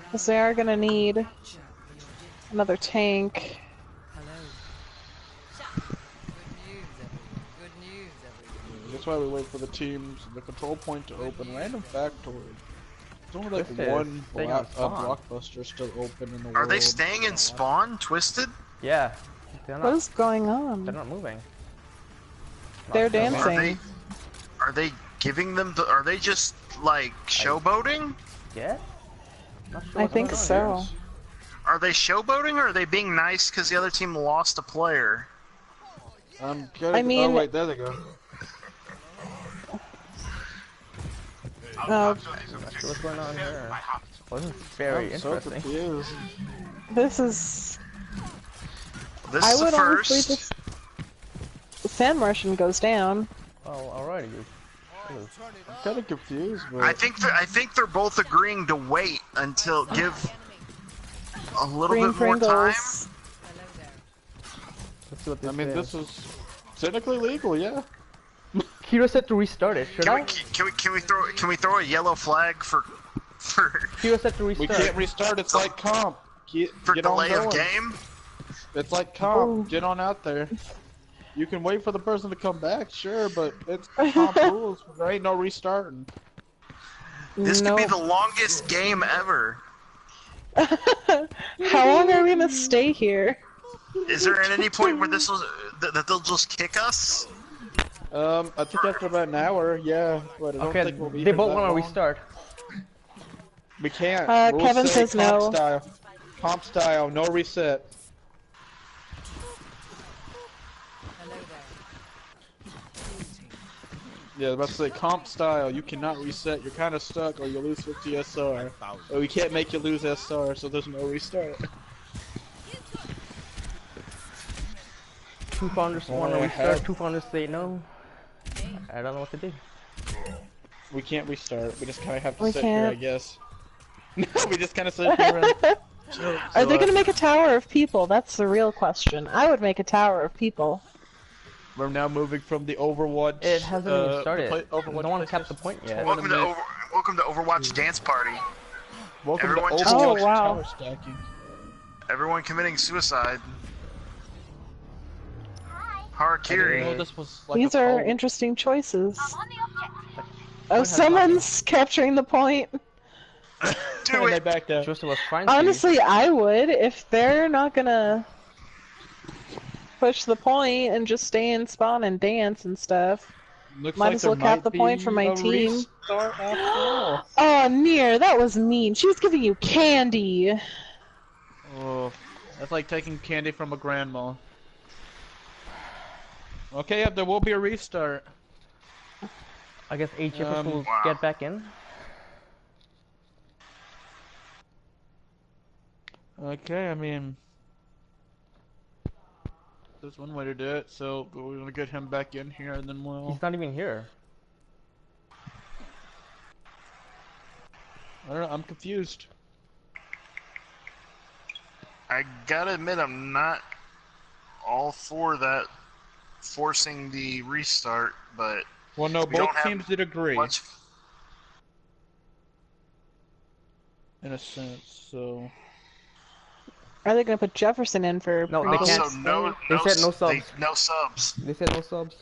Because they are gonna need another tank. That's why we wait for the teams, the control point to open. Random factoid. There's only like Tw1sted one staying on spawn. blockbuster still open in the world. Are they staying in spawn, Tw1sted? Yeah. They're What not, is going they're on? not moving. They're Not that much. dancing. Are they giving them the, are they just like showboating? Yeah? Not sure I what's think going on so. here. Are they showboating or are they being nice because the other team lost a player? I'm getting, I mean- oh wait, there they go. Oh, Not sure what's going on here. Well, this is very I'm so interesting. confused. this is... This I is the would honestly first. just... The Sand Martian goes down. Oh, alrighty. I'm kind of confused, but I think they're both agreeing to wait until give a little Green bit more time. Pringles. Let's see what this I mean, is. this is technically legal, yeah. Hero said to restart it. Should I? Can we throw a yellow flag for Hero said to We restart. can't restart. It's like comp. Get on delay of going. game? It's like comp. Oh. Get on out there. You can wait for the person to come back, sure, but it's comp rules. There ain't no restarting. This could be Nope. the longest game ever. How long are we gonna stay here? Is there at any point where this will that they'll just kick us? I think after about an hour, yeah, but I don't Okay, think we'll be they here both that want to long. restart. We can't. Rules Kevin say says comp no. Style. Comp style, no reset. Yeah, I was about to say comp style. You cannot reset. You're kind of stuck, or you lose 50 SR. Or we can't make you lose SR, so there's no restart. Two founders want to I restart. have- Two founders say no. I don't know what to do. We can't restart. We just kind of have to We sit here, I can't. guess. We just kind of sit here. And... Are they gonna make a tower of people? That's the real question. I would make a tower of people. We're now moving from the Overwatch. It hasn't even started. Overwatch No one tapped the point yet. Welcome Welcome to Overwatch Dance Party. Welcome Everyone to just- Overwatch Oh, wow. tower stacking. Everyone committing suicide. I didn't know Harakiri. this was like These a are cult. interesting choices. Oh, Point has not been- someone's capturing the point. Do They it! backed up. Tw1sted was trying to. Honestly, I would if they're not gonna push the point and just stay in spawn and dance and stuff. Looks Might like as there well cap the might point for be my a team. restart after all. Oh, Near, that was mean. She was giving you candy. Oh, that's like taking candy from a grandma. Okay, yeah, there will be a restart. I guess HFS will Wow. get back in. Okay, I mean, there's one way to do it. So we're gonna get him back in here, and then we'll. He's not even here. I don't know. I'm confused. I gotta admit, I'm not all for that forcing the restart, but Well, no, we don't both have teams did agree much. in a sense. So Are they gonna put Jefferson in for? No, they Pringles? can't. Also, no, They no, said no s- they- subs. no subs. They said no subs.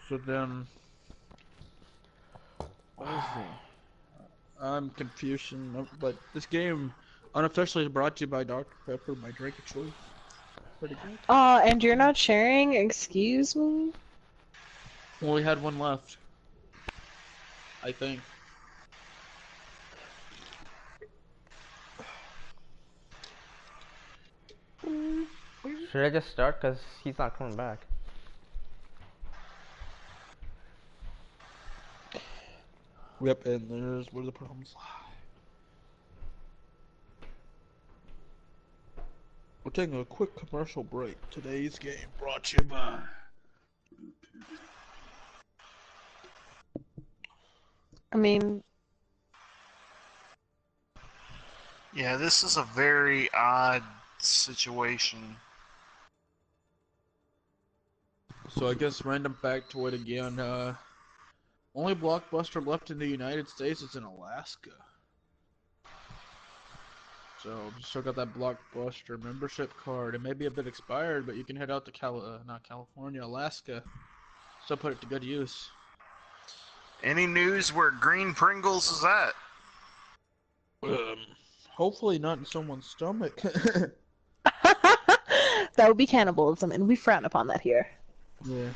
then. What is it? I'm confusion, but this game unofficially is brought to you by Dr. Pepper, my drink of choice. Pretty good. And you're not sharing? Excuse me? Well, we had one left. I think. Should I just start? Cause he's not coming back. Yep, and there's where the problems lie. We're taking a quick commercial break. Today's game brought to you by. I mean, Yeah, this is a very odd situation. So I guess random factoid again. Only blockbuster left in the United States is in Alaska. So still got that blockbuster membership card. It may be a bit expired, but you can head out to not California, Alaska. Still put it to good use. Any news where Green Pringles is at? Hopefully not in someone's stomach. that would be cannibalism, and we frown upon that here. Yeah.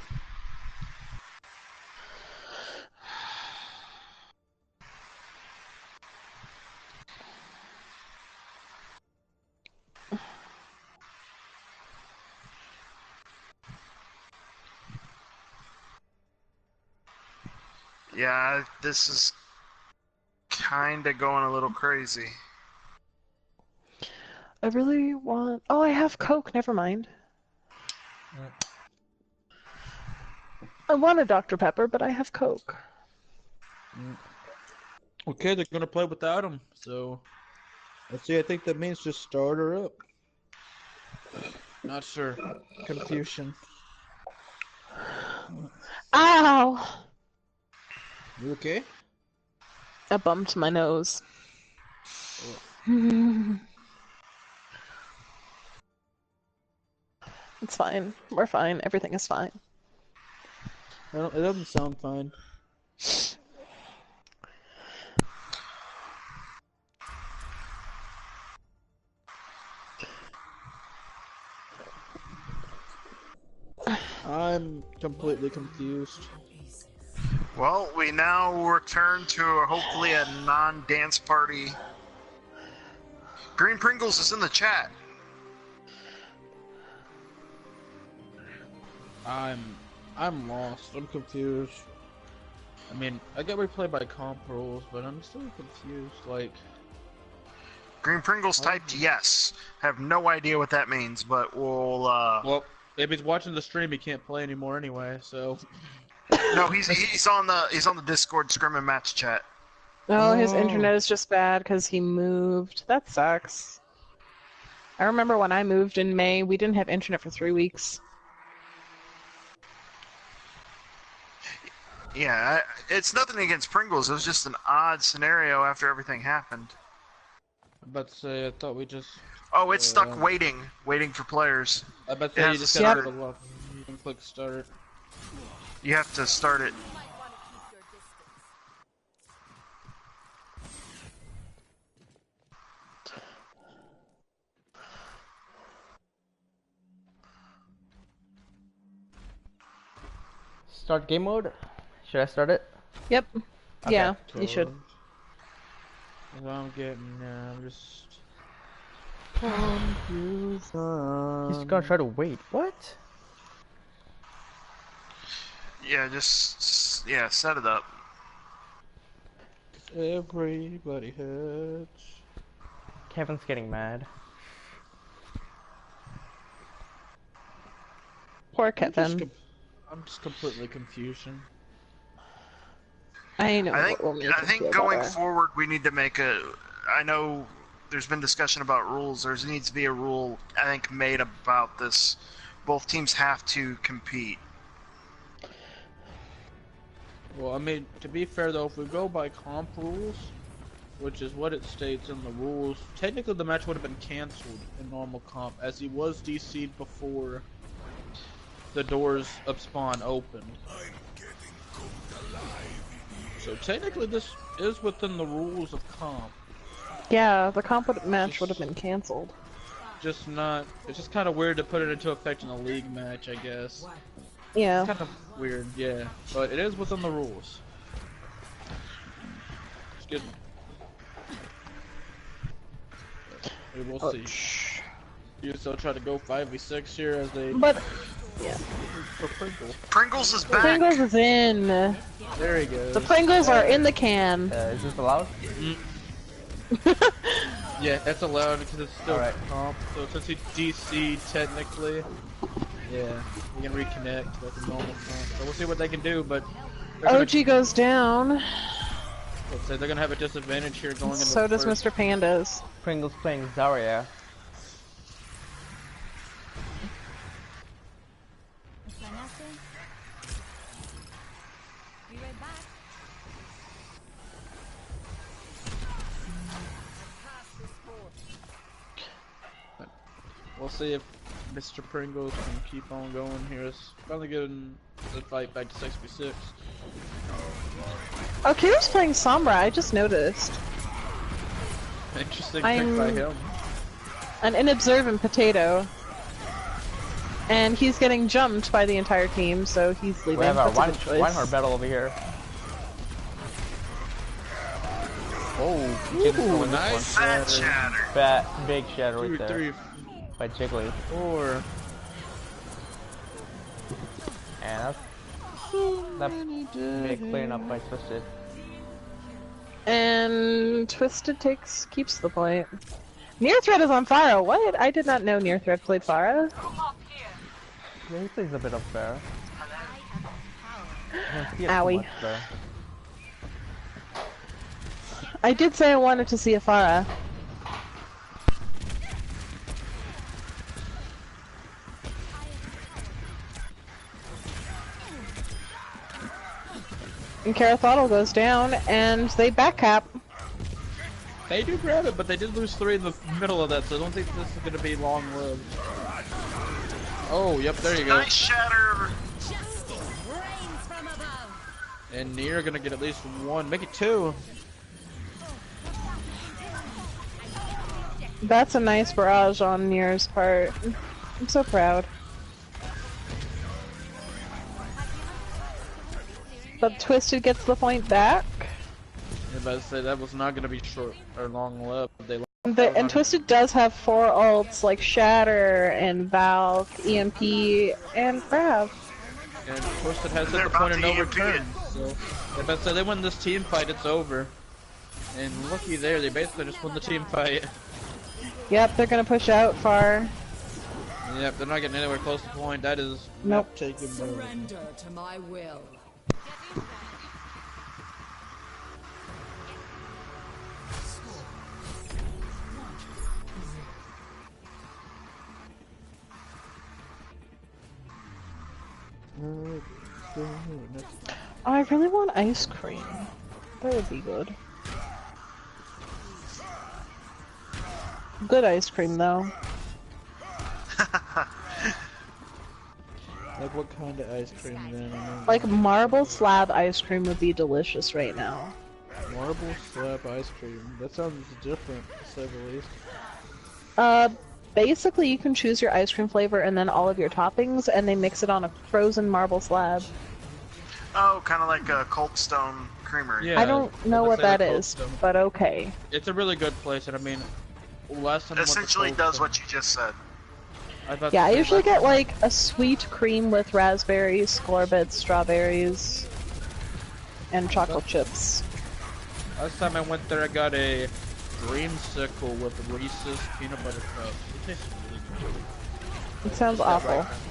Yeah, this is kinda going a little crazy. I really want. Oh, I have Coke. Never mind. I want a Dr. Pepper, but I have Coke. Okay, they're gonna play without him, so let's see. I think that means just start her up. Not sure. Confusion. Ow! You okay? I bumped my nose. It's fine. We're fine. Everything is fine. It doesn't sound fine. I'm completely confused. Well, we now return to hopefully a non-dance party. Green Pringles is in the chat. I'm lost. I'm confused. I mean, I get we play by comp rules, but I'm still confused. Like, Green Pringles typed yes. Have no idea what that means, but we'll well, if he's watching the stream, he can't play anymore anyway. So, no, he's on the Discord scrim and match chat. Oh, his Oh. internet is just bad because he moved. That sucks. I remember when I moved in May, we didn't have internet for 3 weeks. Yeah, it's nothing against Pringles. It was just an odd scenario after everything happened. I'm about to say, I thought we just. Oh, it's stuck waiting for players. I bet say It you has just to gotta start. go up. You can click start. You have to start it. You might want to keep your distance. Start game mode? Should I start it? Yep. Okay. Yeah, you should. I'm getting, I'm just... He's gonna try to wait. What? Yeah, just yeah, set it up. Everybody hurts. Kevin's getting mad. Poor Kevin. I'm just completely confusion. I know I think what will make I him think feel going better. forward we need to make a. I know there's been discussion about rules. There needs to be a rule I think made about this. Both teams have to compete. Well, I mean, to be fair though, if we go by comp rules, which is what it states in the rules, technically the match would have been cancelled in normal comp, as he was DC'd before the doors of spawn opened. So technically this is within the rules of comp. Yeah, the match would have been cancelled. Just not, it's just kind of weird to put it into effect in a league match, I guess. Yeah. Kind of weird, yeah. But it is within the rules. Excuse me. We will see. You still try to go 5v6 here as they... But, yeah. For Pringles. Pringles is back. Pringles is in. There he goes. The Pringles are in the can. Is this allowed? Yeah, that's allowed because it's still Alright. comp. So since he DC'd technically, yeah, we can reconnect like a normal comp. So we'll see what they can do, but... OG goes down. Let's say they're gonna have a disadvantage here going into So does first. Mr. Pandas. Pringle's playing Zarya. Be right back. We'll see if Mr. Pringles can keep on going here. It's finally getting the fight back to 6v6. Oh, Kira's playing Sombra, I just noticed. Interesting pick by him. An inobservant potato. And he's getting jumped by the entire team, so he's leaving. We have our That's a good choice. Reinhardt battle over here. Oh, Ooh, nice Fat shatter. chatter. Fat, big shadow right 2, there. 3, By Jiggly. 4. And that's big clearing up by Tw1sted. And Tw1sted keeps the point. Nearthread is on Pharah. What? I did not know Nearthread played Pharah. Yeah, he plays a bit of fair. Owie. I did say I wanted to see a Pharah. And Carathottle goes down, and they back cap. They do grab it, but they did lose 3 in the middle of that, so I don't think this is going to be long-lived. Oh, yep, there you go. Nice shatter. And Nier going to get at least 1, make it 2. That's a nice barrage on Nier's part. I'm so proud. But Tw1sted gets the point back. I was about to say that was not going to be short or long-lived. And Tw1sted does have 4 ults like Shatter and Valk, EMP, and Crab. And Tw1sted has They're hit the point about of to no EMP return. it. So, I bet say they win this team fight, it's over. And looky there, they basically just won the team fight. Yep, they're gonna push out far. Yep, they're not getting anywhere close to point. That is Nope. not taken. Surrender to my will. Oh, I really want ice cream. That would be good. Good ice cream, though. Like what kind of ice cream then? I mean, Like marble slab ice cream would be delicious right now. marble slab ice cream. That sounds different, to say the least. Basically you can choose your ice cream flavor and then all of your toppings, and they mix it on a frozen marble slab. Oh, kind of like a Cold Stone Creamery. Yeah, I don't know let's what say that the Cold is, Stone. but okay. It's a really good place, and I mean, last time I went to Essentially Cold does Stone- what you just said. I was about Yeah, to I say usually last get time- like a sweet cream with raspberries, scorbits, strawberries, and chocolate chips. Last time I went there, I got a dreamsicle with Reese's peanut butter cups. It tastes really good. It sounds Just that awful. right balance.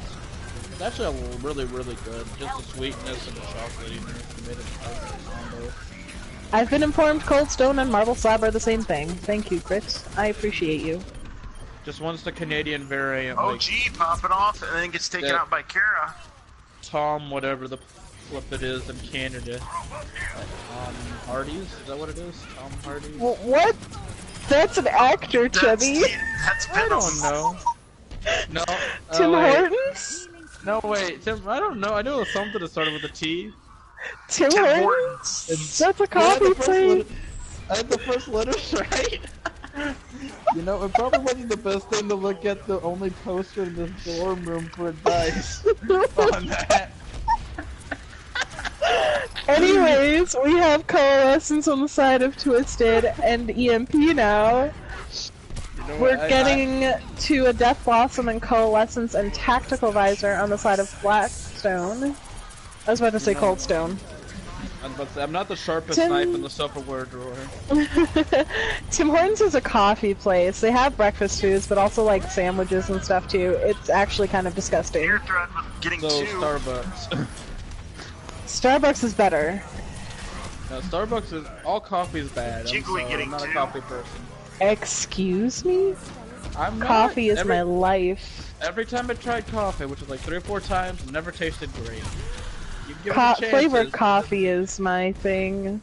It's actually really, really good. Just the sweetness and the chocolatiness made it perfect combo. I've been informed Cold Stone and marble slab are the same thing. Thank you, Chris. I appreciate you. Just once the Canadian variant, Oh, like gee, popping off and then gets taken Yeah. out by Kara. Tom, whatever the flip it is in Canada. Hardy's? Is that what it is? Tom Hardy's? What? That's an actor, Chubby. That's I Venom. don't know. No. Tim wait. Hortons? No, wait. Tim, I don't know. I knew it was something that started with a T. Tim Tim Hortons? Hortons. That's a coffee place. I had the first letters right. You know, it probably wasn't the best thing to look at the only poster in this dorm room for advice on that. Anyways, we have coalescence on the side of Twisted and EMP now. You know We're what, getting to a Death Blossom and Coalescence and Tactical Visor on the side of Blackstone. I was about to say know- Cold Stone. I'm not the sharpest Tim- knife in the Silverware drawer. Tim Hortons is a coffee place. They have breakfast foods, but also like sandwiches and stuff too. It's actually kind of disgusting. Air threat with getting So two. Starbucks. Starbucks is better. No, Starbucks is all coffee is bad. I'm Jiggly sorry, getting I'm not a two. coffee person. Excuse me? I'm not. Coffee is my life. Every time I tried coffee, which was like 3 or 4 times, it never tasted great. You give it a Flavored chances. coffee is my thing.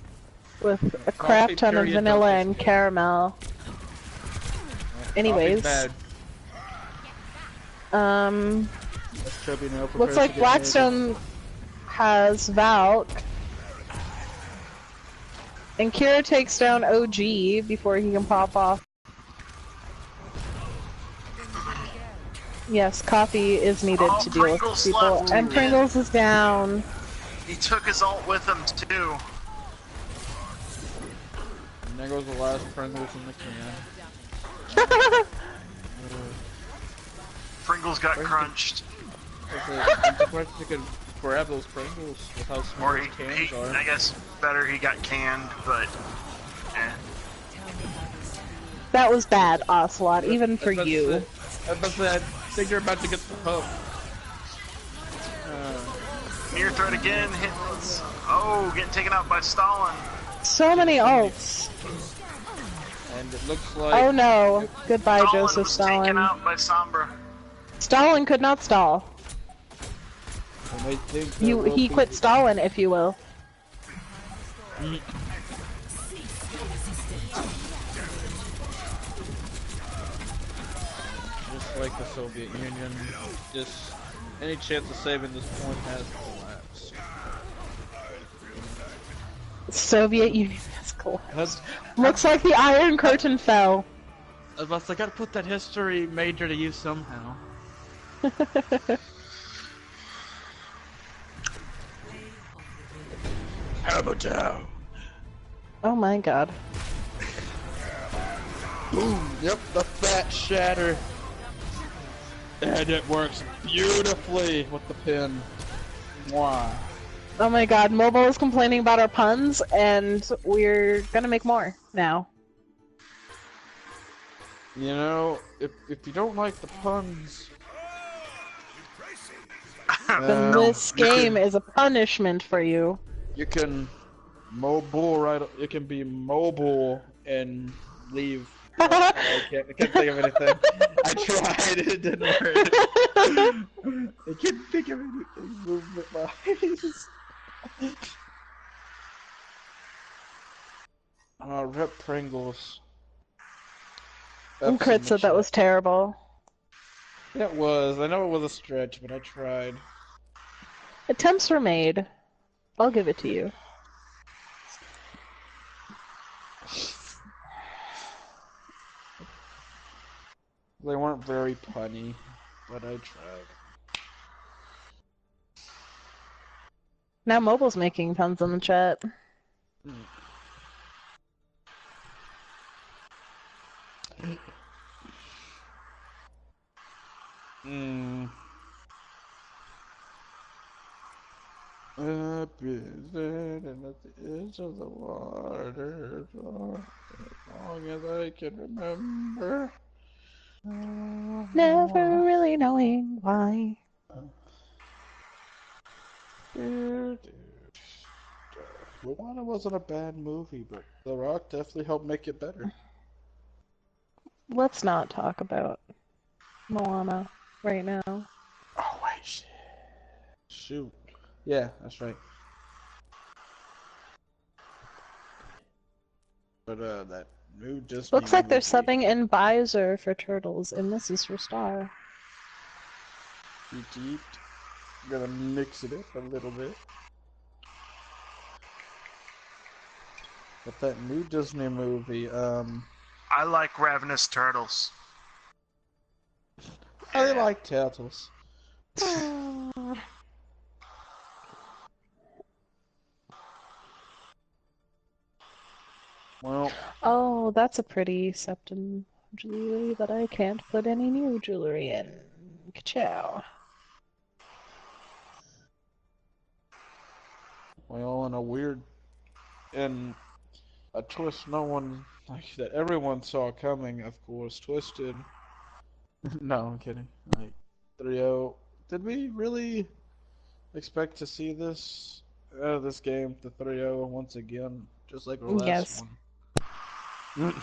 With a crap Coffee, ton of period, vanilla don't and taste good. caramel. Coffee's Anyways, bad. um, That's Chubby now, prepares looks to like get Blackstone has Valk. And Kira takes down OG before he can pop off. Yes, coffee is needed Oh, to deal with Pringles people. left. And Pringles is down. He took his ult with him too. And there goes the last Pringles in the can. Pringles got crunched. I'm surprised you could grab those Pringles with how small Or those cans are. I guess better he got canned, but eh. That was bad, Ocelot, even for you. I think you're about to get the hook. Near threat again, hits. Oh, getting taken out by Stalin. So many ults. And it looks like Oh no. Goodbye, Stalin Joseph was taken Stalin. out by Sombra. Stalin could not stall. they think that He Loki- quit Stalin, if you will. Just like the Soviet Union, just any chance of saving this point has collapsed. Soviet Union has collapsed. That's, Looks like the Iron Curtain fell. I was about to say, I gotta put that history major to use somehow. Habotow. Oh my god. Boom! Yep, the fat shatter. And it works beautifully with the pin. Mwah. Oh my god, Mobile is complaining about our puns, and we're gonna make more now. You know, if you don't like the puns, Then this game is a punishment for you. you can mobile right. It can be mobile and leave. I can't think of anything. I tried, it didn't work. I can't think of anything movement wise. Rip Pringles. And Crit said that was terrible. It was. I know it was a stretch, but I tried. Attempts were made. I'll give it to you. They weren't very punny, but I tried. Now mobile's making puns in the chat. Up is dead and at the edge of the water, as long as I can remember. Never really knowing why. Moana wasn't a bad movie, but The Rock definitely helped make it better. Let's not talk about Moana right now. Oh wait, shit. Shoot. Yeah, that's right. But that new Disney Looks like they're movie, subbing in Visor for Turtles, and this is for Star. Eat. Gonna mix it up a little bit. But that new Disney movie, I like Ravenous Turtles. I like turtles. Well, Oh, that's a pretty septum jewelry that I can't put any new jewelry in. Ka-chow. in a weird, in a twist no one, like, that everyone saw coming, of course, Twisted. No, I'm kidding. Like, 3-0. Did we really expect to see this game, the 3-0, once again, just like the last Yes. one?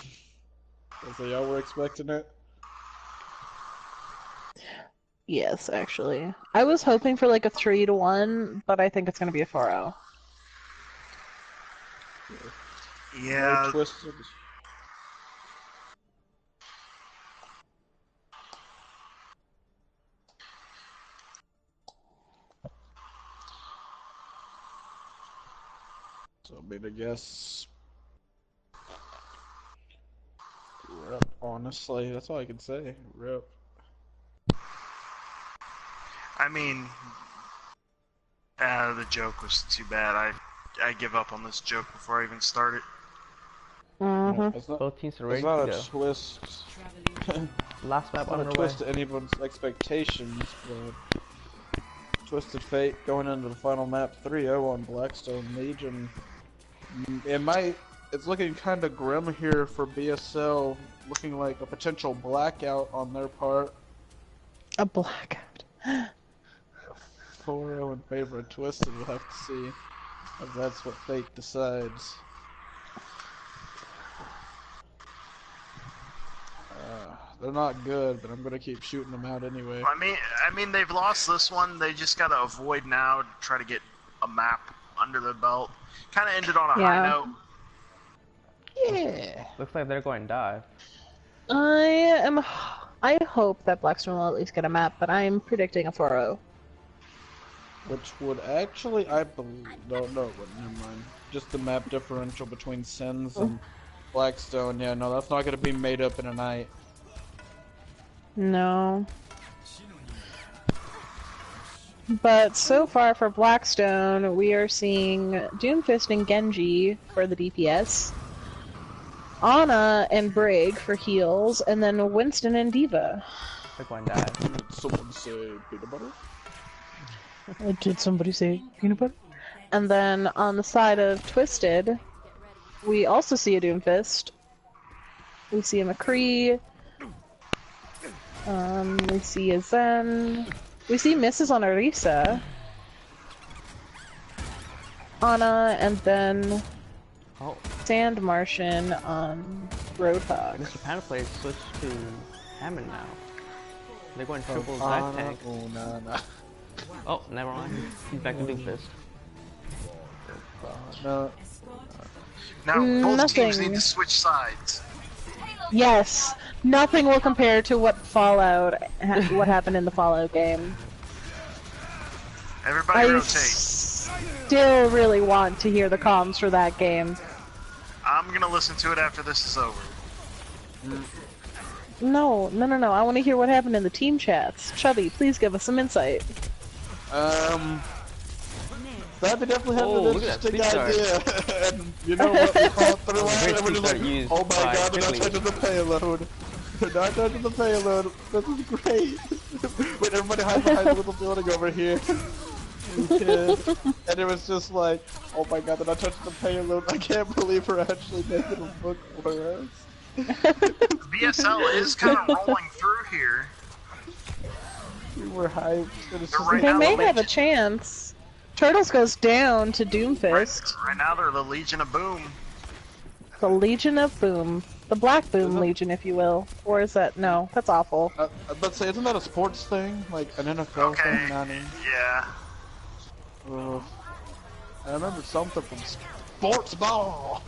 So y'all were expecting it? Yes, actually. I was hoping for like a 3-1, but I think it's gonna be a 4-0. Yeah, No Twisted. So I mean, I guess rip, honestly, that's all I can say. Rip. I mean, the joke was too bad. I give up on this joke before I even started. Mm-hmm. It's not, Both teams are it's ready not to a go. twist. Last map Not a underway. twist to anyone's expectations, but Twisted Fate going into the final map 3-0 on Blackstone Legion. It's looking kind of grim here for BSL, looking like a potential blackout on their part. A blackout. 4-0 in favor of Twisted, we'll have to see if that's what fate decides. They're not good, but I'm gonna keep shooting them out anyway. I mean, they've lost this one. They just gotta avoid now to try to get a map under the belt. Kind of ended on a high note. Yeah. Looks like they're going dive. I hope that Blackstone will at least get a map, but I'm predicting a 4-0. Which would actually, I believe, no, it wouldn't, never mind. Just the map differential between Sins and Blackstone, yeah, no, that's not gonna be made up in a night. No. But so far for Blackstone, we are seeing Doomfist and Genji for the DPS, Ana and Brig for heals, and then Winston and Diva. They're going dive. Did someone say peanut butter? Did somebody say peanut butter? And then on the side of Twisted, we also see a Doomfist. We see a McCree. We see a Zen. We see misses on Arisa. Ana, and then Oh, Sand Martian on Roadhog. the Japan players switched to Hammond now. They're going triple dive Ana, tank. Unana. Oh, never mind. He's back to Doomfist. No. Now both teams Nothing. need to switch sides. Yes, nothing will compare to what what happened in the Fallout game. Everybody I rotate. still really want to hear the comms for that game. I'm gonna listen to it after this is over. No. I want to hear what happened in the team chats. Chubby, please give us some insight. That definitely had Oh, an look at that interesting sleep start. idea. And you know what we thought through Oh, it? great And we're just sleep like, start used oh my by god, they're not Quickly. touching the payload. They're not touching the payload. This is great. Wait, everybody hide behind the little building over here. And it was just like, oh my god, they're not touching the payload. I can't believe we're actually making a book for us. BSL is kind of rolling through here. We were hyped. And it's They're just right like, They now may the have a Legion. chance. Turtles goes down to Doomfist. Right now they're the Legion of Boom. The Legion of Boom. The Black Boom Legion, if you will. Or is that... No, that's awful. but say, isn't that a sports thing? Like an NFL Okay. thing, Nani? Yeah. I remember something from sports ball.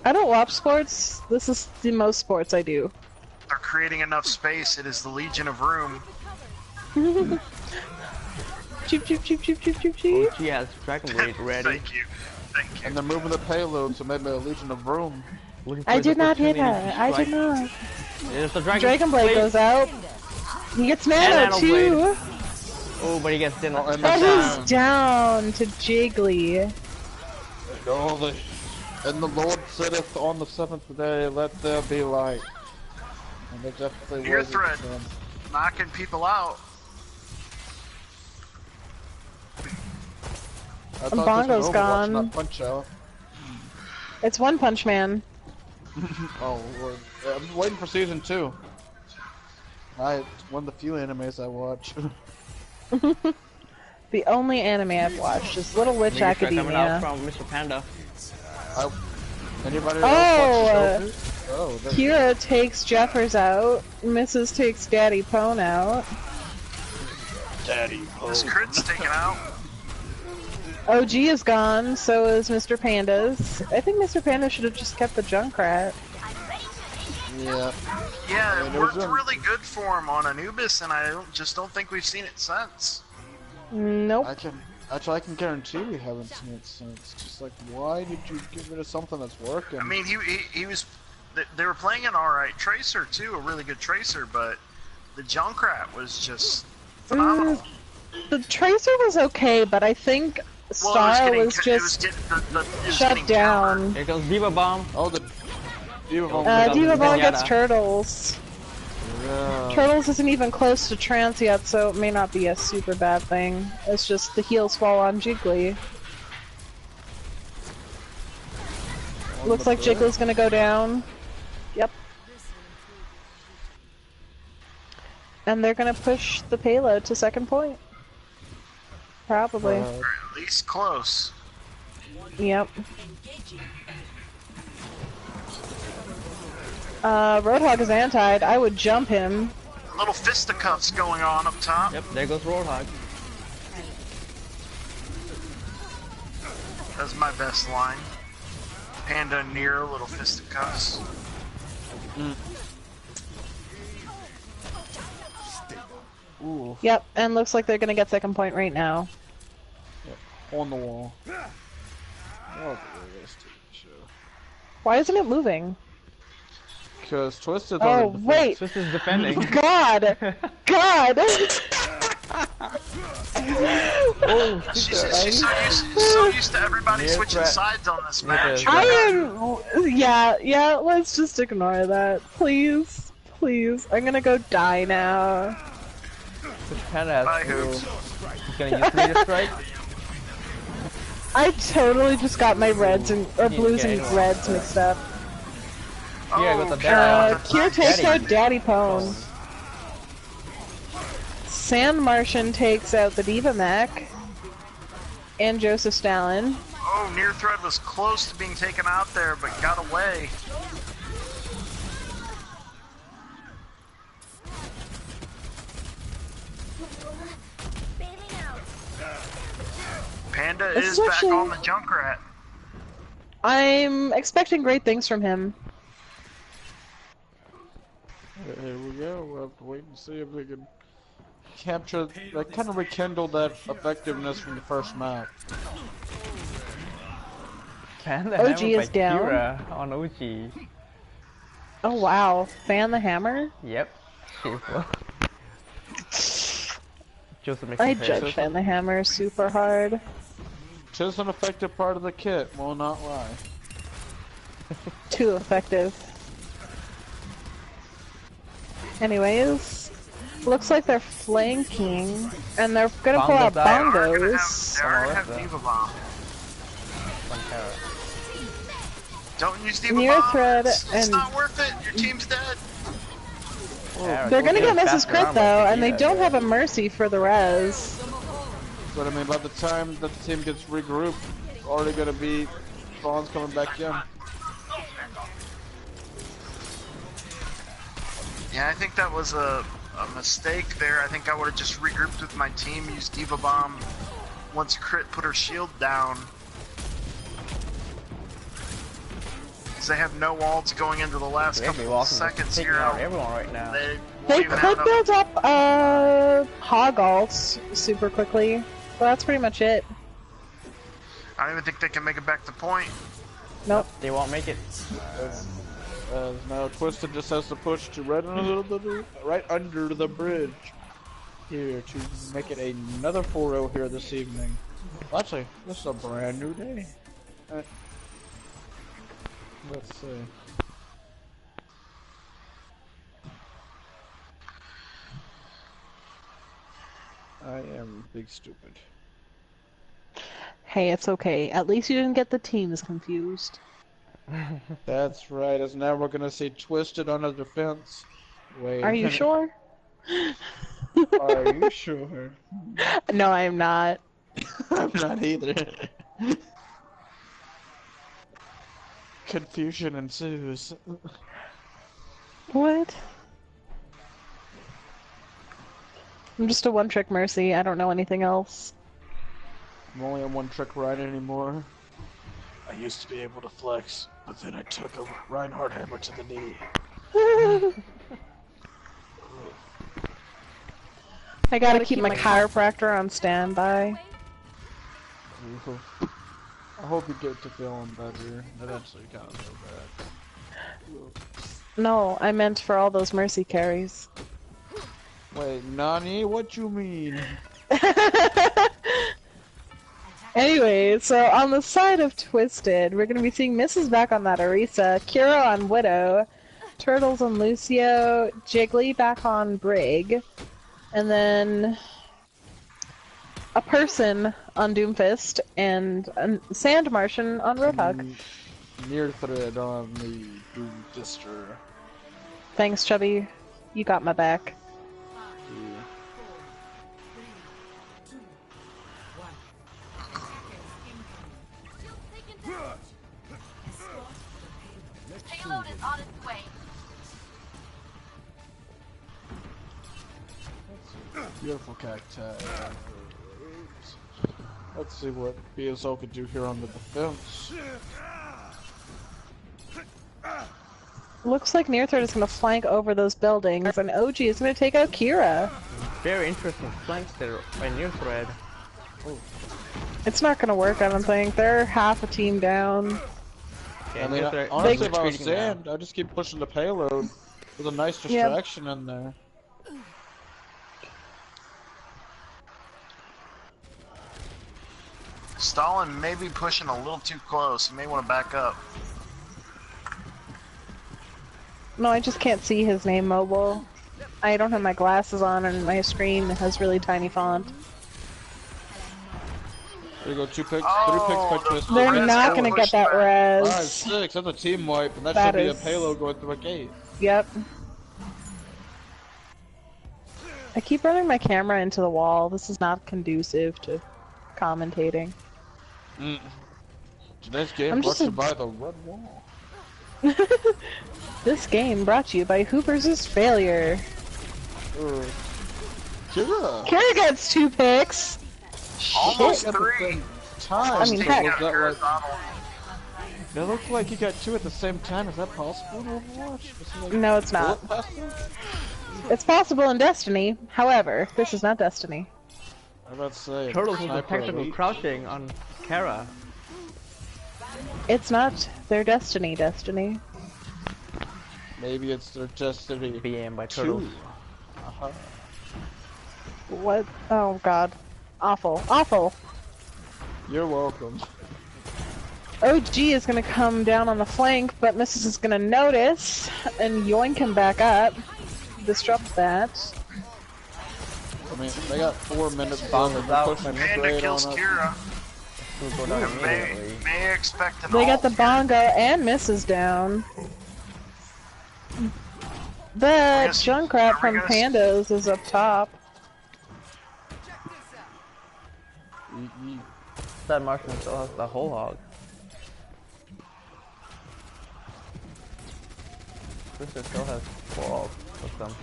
I don't watch sports. This is the most sports I do. They're creating enough space. It is the Legion of Room. Cheep, cheep, cheep, cheep, cheep, cheep, cheep. She has Dragon Blade ready. Thank you. Thank you. And they're moving the payload, so maybe a Legion of Room. Looking for I his did not hear opportunity that. to I did strike. not. There's the Dragon Blade goes out. He gets mana Nano too. Blade. Oh, but he gets in. and That the is down to Jiggly. And the Lord sitteth on the seventh day, let there be light. And there definitely Near was a threat. chance. Knocking people out. I thought this Bongo's was Overwatch, gone. not Punch Out. It's One Punch Man. Oh, Lord. I'm waiting for season 2. It's one of the few animes I watch. The only anime I've watched is Little Witch Nigga strike coming out Academia. from Mr. Panda. Anybody Oh, else watch the show too? Oh, there you go. Kira takes Jeffers out. Mrs. takes Daddy Pone out. This crit's taken out. OG is gone, so is Mr. Pandas. I think Mr. Panda should have just kept the Junkrat. Yeah. Yeah, And it it was worked him. really good for him on Anubis, and I just don't think we've seen it since. Nope. I can guarantee we haven't seen it since. Just like, why did you get rid of something that's working? I mean, he was. They were playing an alright Tracer too, a really good Tracer, but the Junkrat was just phenomenal. The Tracer was okay, but I think Star was just shut down. Here comes Diva Bomb. Oh, the Diva Bomb. Diva Bomb Zenyatta. gets Turtles. Yeah. Turtles isn't even close to Trance yet, so it may not be a super bad thing. It's just the heals fall on Jiggly. Looks like Jiggly's gonna go down. Yep. And they're gonna push the payload to second point. Probably. Or at least close. Yep. Roadhog is antied. I would jump him. Little fisticuffs going on up top. Yep, there goes Roadhog. That's my best line. Panda and Nero, little fisticuffs. Ooh, Yep, and looks like they're gonna get second point right now. on the wall. Oh, the weirdest TV show. Why isn't it moving? Because Tw1sted. Oh, wait! Twist is defending. God! God! Oh, She's so used to everybody Near switching threat. sides on this Near match. threat. I am... Yeah, let's just ignore that. Please. Please. I'm gonna go die now. Mr. Panda has Bye, two. Hoops. He's gonna use Meteor Strike. I totally just got my reds and... or blues and reds mixed up. Yeah, with the Kier takes out Daddy Pone. Sand Martian takes out the Diva Mech. And Joseph Stalin. Oh, Near Thread was close to being taken out there, but got away. Panda This is is back actually- on the Junkrat. I'm expecting great things from him. Here we go. We'll have to wait and see if we can capture, like, kind of rekindled that effectiveness from the first map. Fan the OG hammer by is down. Kira on OG. Oh wow, fan the hammer? Yep. Shameful. Just to make I some judge pay. fan the hammer super hard. Tis an effective part of the kit, will not lie. Too effective. Anyways, looks like they're flanking, and they're gonna pull out Bongos They out. bongos. already have Diva Bomb. Don't use Diva Near Bomb. thread It's and- not worth it. Your team's dead. They're gonna get Mrs. Crit though, and they don't have a mercy for the res. But I mean, by the time that the team gets regrouped, already gonna be spawns coming back in. Yeah, I think that was a mistake there. I think I would have just regrouped with my team, used Diva Bomb. Once Crit put her shield down. Because they have no ults going into the last couple of seconds here. Out everyone right now. They could build up hog alts super quickly, but that's pretty much it. I don't even think they can make it back to point. Nope. They won't make it. Now Tw1sted just has to push to right under the bridge here to make it another 4-0 here this evening. Well, actually, this is a brand new day. Let's see. I am big stupid. Hey, it's okay. At least you didn't get the teams confused. That's right, as now we're gonna see Tw1sted on the defense. Wait. Are you sure? Are you sure? No, I'm not. I'm not either. Confusion ensues. What? I'm just a one-trick mercy. I don't know anything else. I'm only on one trick ride anymore. I used to be able to flex, but then I took a Reinhardt hammer to the knee. I gotta keep my chiropractor on standby. I hope you get to feeling better. Eventually, you gotta feel bad. No, I meant for all those mercy carries. Wait, Nani? What you mean? Anyway, so on the side of Tw1sted, we're gonna be seeing Mrs. back on that Orisa, Kira on Widow, Turtles on Lucio, Jiggly back on Brig, and then a person on Doomfist, and a Sand Martian on Roadhog. Near thread on the Doomfister. Thanks, Chubby. You got my back. Payload is on its way. Beautiful cacti. Let's see what BSO could do here on the defense. Looks like Near Thread is gonna flank over those buildings, and OG is gonna take out Kira. Very interesting flanks there by Near Thread. It's not gonna work, I don't think. They're half a team down. Yeah, I mean, Near Thread- honestly, if I was retreating now. Sand, I'd just keep pushing the payload with a nice distraction in there. Stalin may be pushing a little too close. He may want to back up. No, I just can't see his name mobile. I don't have my glasses on and my screen has really tiny font. There you go, 2 picks, Oh, 3 picks by Tw1sted. They're Res not got gonna get pushed that back. res. 5, 6, that's a team wipe, and that That should be a is- payload going through a gate. Yep. I keep running my camera into the wall. This is not conducive to commentating. Today's game I'm brought just to you a- by the red wall. This game brought to you by Hooper's failure. Kira! Kara gets 2 picks. Almost Shit. 3. Time. I mean, Taking heck. out Aristotle. It looks like you got 2 at the same time. Is that possible in Overwatch? Is it like No, it's not. bullet faster? It's possible in Destiny. However, this is not Destiny. I'm about to say, Turtles was a Sniper tactical Elite. crouching on Kara. It's not their Destiny. Maybe it's their Destiny BM by 2. Turtles. Uh-huh. What? Oh god. Awful. Awful. You're welcome. OG is gonna come down on the flank, but Mrs. is gonna notice and yoink him back up. Disrupt that. I mean, they got 4 minutes Bomb left. is They're out. pushing Panda straight kills on us. Kira. We'll go down May, immediately. may expect an They got ult the here. bongo and Mrs. down. But Yes, Junkrat are we from gonna Pandos is up top. That Martian still has the whole hog. Tw1sted still has 4 with them.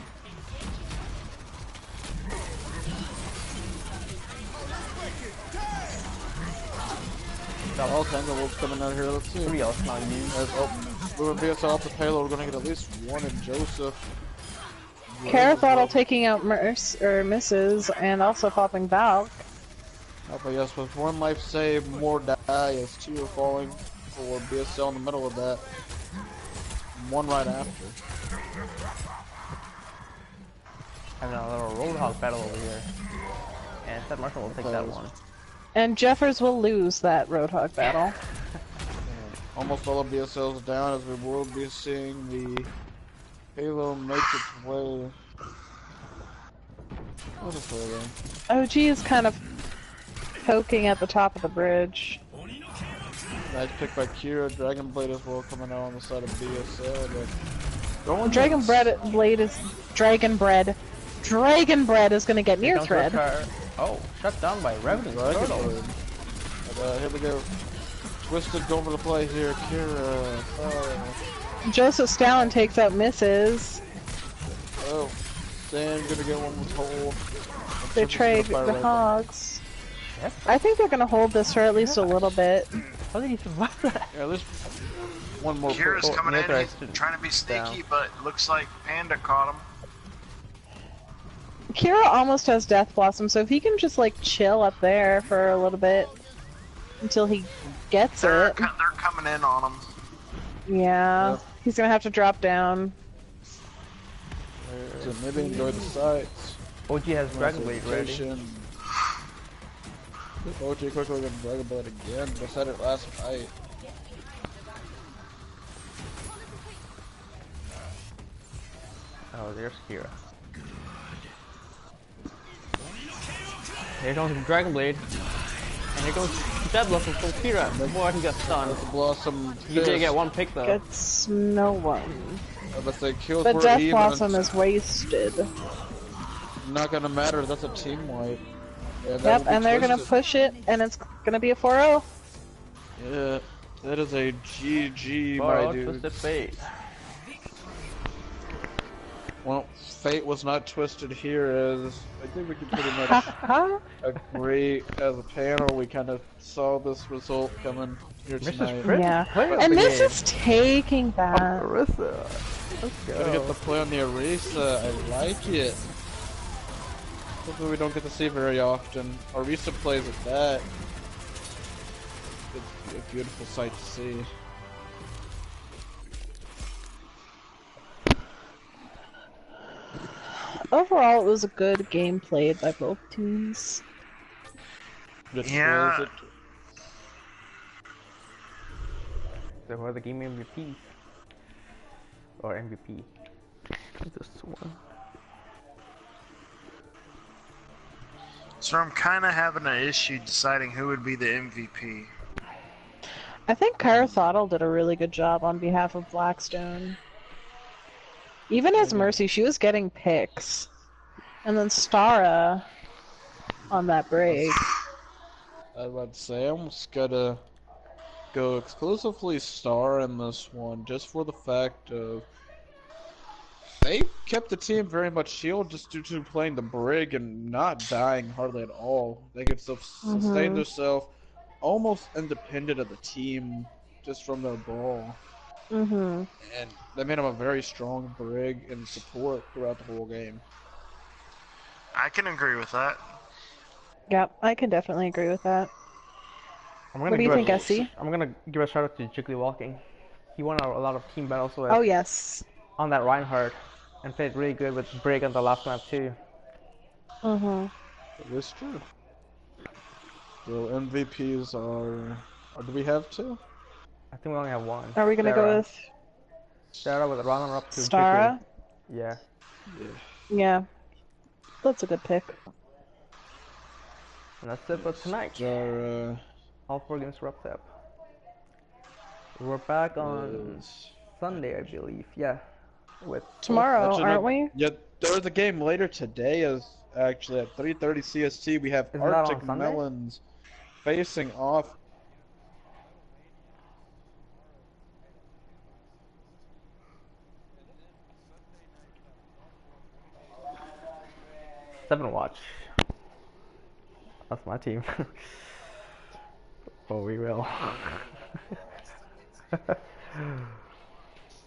Got all kinds of wolves coming out here. Let's see. Somebody else not you. We're gonna BSL off the payload. We're gonna get at least one in Joseph. Carathottle taking out Mrs. and also popping Valk. Oh, but yes, with one life saved, more die as 2 are falling for BSL in the middle of that. One right after. And a little Roadhog battle over here. And Seth Marshall will take that one. And Jeffers will lose that Roadhog battle. Almost all of BSL's down as we will be seeing the Halo make its way. What is Halo? OG is kind of poking at the top of the bridge. Nice pick by Kira. Dragon Blade as well coming out on the side of BSL. But going Dragon Bread is gonna get near thread. Oh, shut down by Revenant Dragon Turtle. Blade. But, here we go. Tw1sted going for the play here. Kira. Oh. Joseph Stalin takes out Mrs. Oh. Sam gonna get one with hole. They trade the right hogs. Yep. I think they're gonna hold this for at least a little bit. How did he survive that? Yeah, at least one more Kira's push. coming in, Military he's trying to be sneaky, down. but looks like Panda caught him. Kira almost has Death Blossom, so if he can just like chill up there for a little bit until he gets They're, it. they're coming in on him. Yeah, Yep. he's gonna have to drop down. So maybe enjoy the sights. OG has Dragon Blade ready. Rotation. OG quickly gonna Dragon Blade again. They said it last fight. Oh, there's Kira. Here comes Dragon Blade. And here goes Death Blossom from Kira. Before he got stunned. Blossom. He did get one pick though. Gets no one. But they kills But were Death even. Blossom is wasted. Not gonna matter. That's a team wipe. Yeah, that Yep, will be and they're gonna Tw1sted. push it, and it's gonna be a 4-0. Yeah, that is a GG, Far my out, dude. Tw1sted Fate. Well, fate was not twisted here, as I think we can pretty much agree as a panel. We kind of saw this result coming here tonight. Yeah, Play of and the this game. is taking that. Marissa. Let's Gotta get the go. play on the Orisa. I like it. Something we don't get to see very often. Orisa plays at that. It's a beautiful sight to see. Overall, it was a good game played by both teams. Just Yeah. plays it. So who are the game MVP? Or MVP? This one. So I'm kind of having an issue deciding who would be the MVP. I think Carathottle did a really good job on behalf of Blackstone. Even as Mercy, she was getting picks. And then Stara on that break. I was about to say, I almost gotta go exclusively Star in this one, just for the fact of they kept the team very much shield just due to playing the Brig and not dying hardly at all. They could sustain themselves almost independent of the team just from their ball. Mm-hmm. and they made him a very strong brig in support throughout the whole game. I can agree with that. Yep, I can definitely agree with that. I'm What gonna do you give think, a SC? I'm gonna give a shout out to Jiggly Walking. He won a lot of team battles with Oh, yes. on that Reinhardt and played really good with Brig on the last map too. Mm-hmm. That is true. So MVPs are... Or do we have two? I think we only have one. Are we gonna go with Sarah with a runner up to Jiggly. Stara? Yeah. Yeah. Yeah, that's a good pick. And that's it for tonight. Stara All 4 games wrapped up. We're back on is... Sunday, I believe. Yeah. With Tomorrow, Actually, aren't no. we? Yeah, there's a game later today. Is actually at 3:30 CST. We have Isn't that on Arctic Sunday? Melons facing off. Seven Watch. That's my team. Oh, we will.